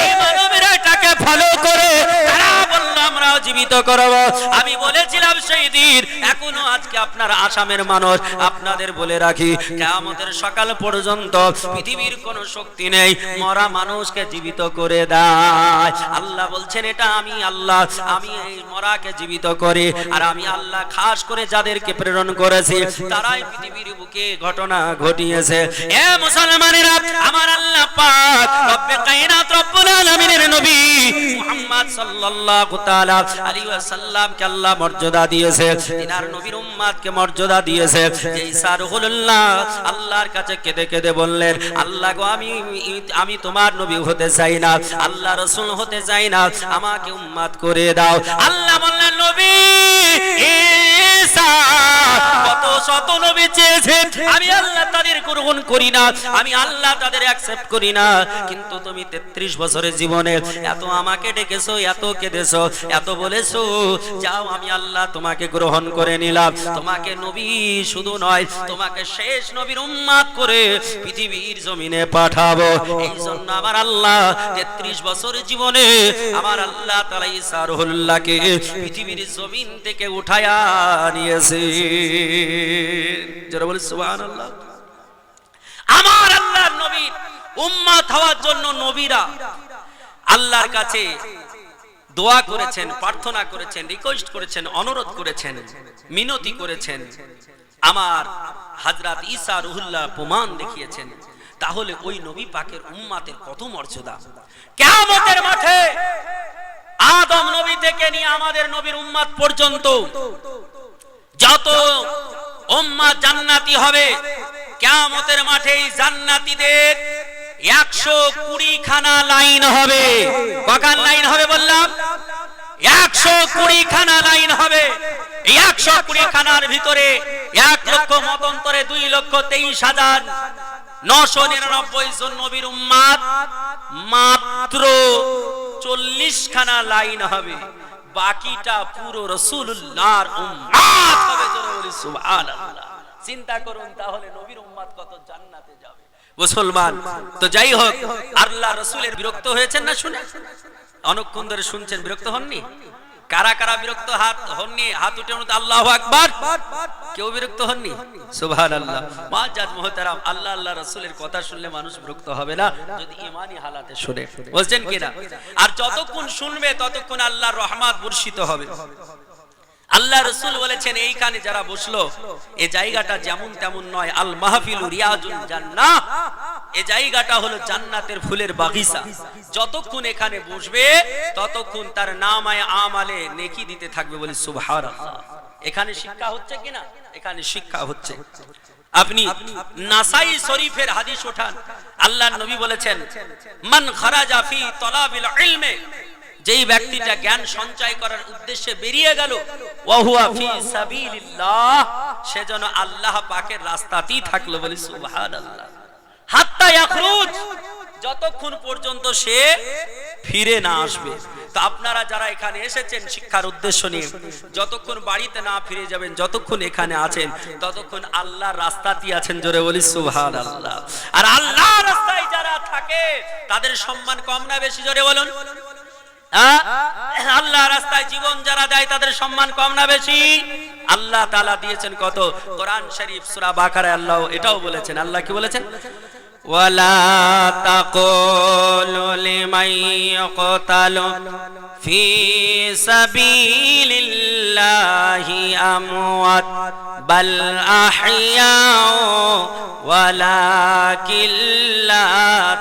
এই মানবেরা এটাকে ফলো করে তারা বলল আমরাও জীবিত করব। আমি বলেছিলাম সেই দিন, এখনো আজকে আপনার আসামের মানুষ, আপনাদের বলে রাখি, কিয়ামতের সকাল পর্যন্ত পৃথিবীর কোনো শক্তি নেই মরা মানুষকে জীবিত করে দেয়। আল্লাহ বলছেন, এটা আমি আল্লাহ, আমি এই মরাকে জীবিত করি, আর আমি আল্লাহ খাস করে যাদেরকে প্রেরণ করেছি তারাই পৃথিবীর বুকে ঘটনা ঘটিয়েছে। এ মুসলমানেরা, আমার আল্লাহ পাক রব্বে কায়নাত রব্বুল আলামিনের নবী মুহাম্মদ সাল্লাল্লাহু তাআলা আলাইহি ওয়াসাল্লামকে আল্লাহ মর্যাদা দিয়েছে, তিনার নবীর উম্মতকে মর্যাদা দিয়েছে। যে ঈসা রূহুল্লাহ আল্লাহর কাছে কেঁদে কেঁদে বললেন, আল্লাহ গো, আমি তোমার নবী হতে চাই না, আল্লাহ রাসূল হতে চাই না, আমাকে উম্মত করে দাও। আল্লাহ বললেন, নবী ঈসা কত শত নবী চেয়েছেন, আমি আল্লাহ তাদের গ্রহণ করি না, আমি আল্লাহ তাদের অ্যাকসেপ্ট করি না, কিন্তু তুমি 33 বছরের জীবনে এত আমাকে ডেকেছো, এত কেঁদেছো, এত বলেছো, যাও আমি আল্লাহ তোমাকে গ্রহণ করে নিলাম, তোমাকে নবী শুধু নয় তোমাকে শেষ নবীর উম্মত করে পৃথিবীর জমিনে পাঠাবো। এই জন্য আমার আল্লাহ 33 বছরের জীবনে আমার আল্লাহ তাআলা ঈসা রূহুল্লাহকে পৃথিবীর জমিন থেকে উঠায়া নিয়েছে। যারা বলে সুবহানাল্লাহ। আমার আল্লাহর নবীর উম্মত হওয়ার জন্য নবীরা আল্লাহর কাছে দোয়া করেছেন, প্রার্থনা করেছেন, রিকোয়েস্ট করেছেন, অনুরোধ করেছেন, মিনতি করেছেন। আমার হযরত ঈসা রূহুল্লাহ প্রমাণ দেখিয়েছেন। তাহলে ওই নবী পাকের উম্মতের কত মর্যাদা! কিয়ামতের মাঠে আদম নবী থেকে নিয়ে আমাদের নবীর উম্মত পর্যন্ত যত উম্মত জান্নাতি হবে, কিয়ামতের মাঠে এই জান্নাতীদের 120 খানা লাইন হবে। কখান লাইন হবে বললাম? 120 খানা লাইন হবে। এই 120 খানার ভিতরে 1 লক্ষ মতান্তরে 2,23,999 জন নবীর উম্মত, মাত্র 40 খানা লাইন হবে। বাকিটা পুরো রাসূলুল্লাহর উম্মত হবে। জোরে বলি সুবহানাল্লাহ। চিন্তা করুন তাহলে নবীর উম্মত কত জান্নাতে যাবে। মুসলমান তো যাই হোক, আল্লাহ রাসূলের বিরক্ত হয়েছেন না শুনে? অনেকক্ষণ ধরে শুনছেন, বিরক্ত হননি? কারা কারা বিরক্ত হননি? হাত উঠে বলুন আল্লাহু আকবার। কেউ বিরক্ত হননি? সুবহানাল্লাহ। মুআজ্জাজ মুহতারাম, আল্লাহ রাসূলের কথা শুনলে মানুষ বিরক্ত হবে না যদি ঈমানি হালাতে শুনে, বুঝছেন কিনা? আর যতক্ষণ শুনবে ততক্ষণ আল্লাহর রহমত বর্ষিত হবে। আল্লাহ রাসূল বলেছেন এইখানে যারা বসলো এই জায়গাটা যেমন তেমন নয়, আল মাহফিলু রিয়াজুল জান্নাহ, এই জায়গাটা হলো জান্নাতের ফুলের বাগিচা। যতক্ষণ এখানে বসবে ততক্ষণ তার নামায়ে আমালে নেকি দিতে থাকবে, বলি সুবহানাল্লাহ। এখানে শিক্ষা হচ্ছে কিনা? এখানে শিক্ষা হচ্ছে। আপনি নাসাই শরীফের হাদিস ওঠান, আল্লাহর নবী বলেছেন মান খারাজা ফি তলাবিল ইলমে, যেই ব্যক্তিটা জ্ঞান সঞ্চয় করার উদ্দেশ্যে বেরিয়ে গেল, ওয়া হুয়া ফি সাবিলিল্লাহ, সেজন্য আল্লাহ পাকের রাস্তাতেই থাকলো, বলি সুবহানাল্লাহ। হাত্তা ইয়াখরুজ, যতক্ষণ পর্যন্ত সে ফিরে না আসবে। তো আপনারা যারা এখানে এসেছেন শিক্ষার উদ্দেশ্য নিয়ে, যতক্ষণ বাড়িতে না ফিরে যাবেন, যতক্ষণ এখানে আছেন, ততক্ষণ আল্লাহর রাস্তাতেই আছেন, জোরে বলি সুবহানাল্লাহ। আর আল্লাহর রাস্তায় যারা থাকে তাদের সম্মান কম না বেশি? জোরে বলুন। আল্লাহ রাস্তায় জীবন যারা দেয় তাদের সম্মান কম না বেশি? আল্লাহ তাআলা দিয়েছেন কত? কোরআন শরীফ সূরা বাকারায় আল্লাহ এটাও বলেছেন। আল্লাহ কি বলেছেন? ওয়ালা তাকুলু লিমান ইয়াকতালু ফি সাবিলিল্লাহি আমওয়াত বাল আহইয়াউ ওয়ালাকিন লা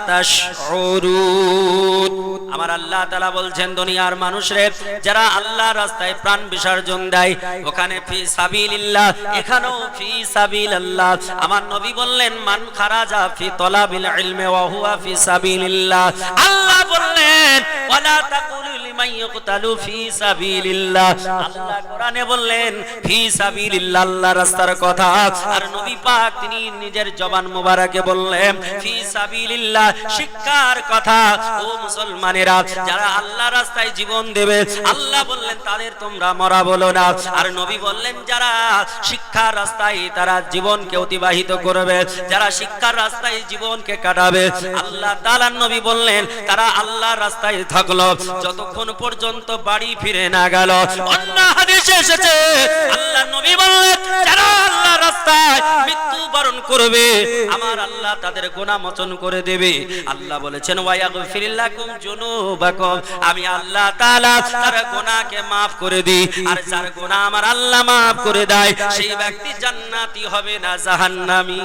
তাশউরুন। আমার আল্লাহ তাআলা বলছেন দুনিয়ার মানুষরে যারা আল্লাহর রাস্তায় প্রাণ বিসর্জন দেয়, ওখানে ফি সাবিলিল্লাহ, এখানেও ফি সাবিলিল্লাহ। আমার নবী বললেন মান খারাজা ফি তলাবিল ইলমি ওয়া হুয়া ফি সাবিলিল্লাহ। আল্লাহ বললেন ওয়ালা তাকুলু লিমান ইয়াকতালু ফি সাবিলিল্লাহ। আল্লাহ কোরআনে বললেন ফি সাবিলিল্লাহ, আল্লাহর রাস্তার কথা। আর নবী পাক তিনি নিজের জবান মোবারকে বললেন ফি সাবিলিল্লাহ, শিক্ষার কথা। ও মুসলমানেরা, যারা আল্লাহর রাস্তায় জীবন দেবে, আল্লাহ বললেন তাদের তোমরা মরা বলো না। আর নবী বললেন যারা শিক্ষার রাস্তায় তারা জীবনকে অতিবাহিত করবে, যারা শিক্ষার রাস্তায় জীবনকে কাটাবে, আল্লাহ তাআলার নবী বললেন তারা আল্লাহর রাস্তায় থাকলো যতক্ষণ পর্যন্ত বাড়ি ফিরে না গেল। অন্য হাদিসে এসেছে আল্লাহর নবী বললেন যারা আল্লাহর রাস্তায় মৃত্যুবরণ করবে, আমার আল্লাহ তাদের গুনাহ মোচন করে দেবে। আল্লাহ বলেছেন ওয়া ইয়াগফির লাকুম যুনুবাকুম, আমি আল্লাহ তাআলা তার গুনাহকে maaf করে দিই। আর যার গুনাহ আমার আল্লাহ maaf করে দেয় সেই ব্যক্তি জান্নাতি হবে না জাহান্নামী।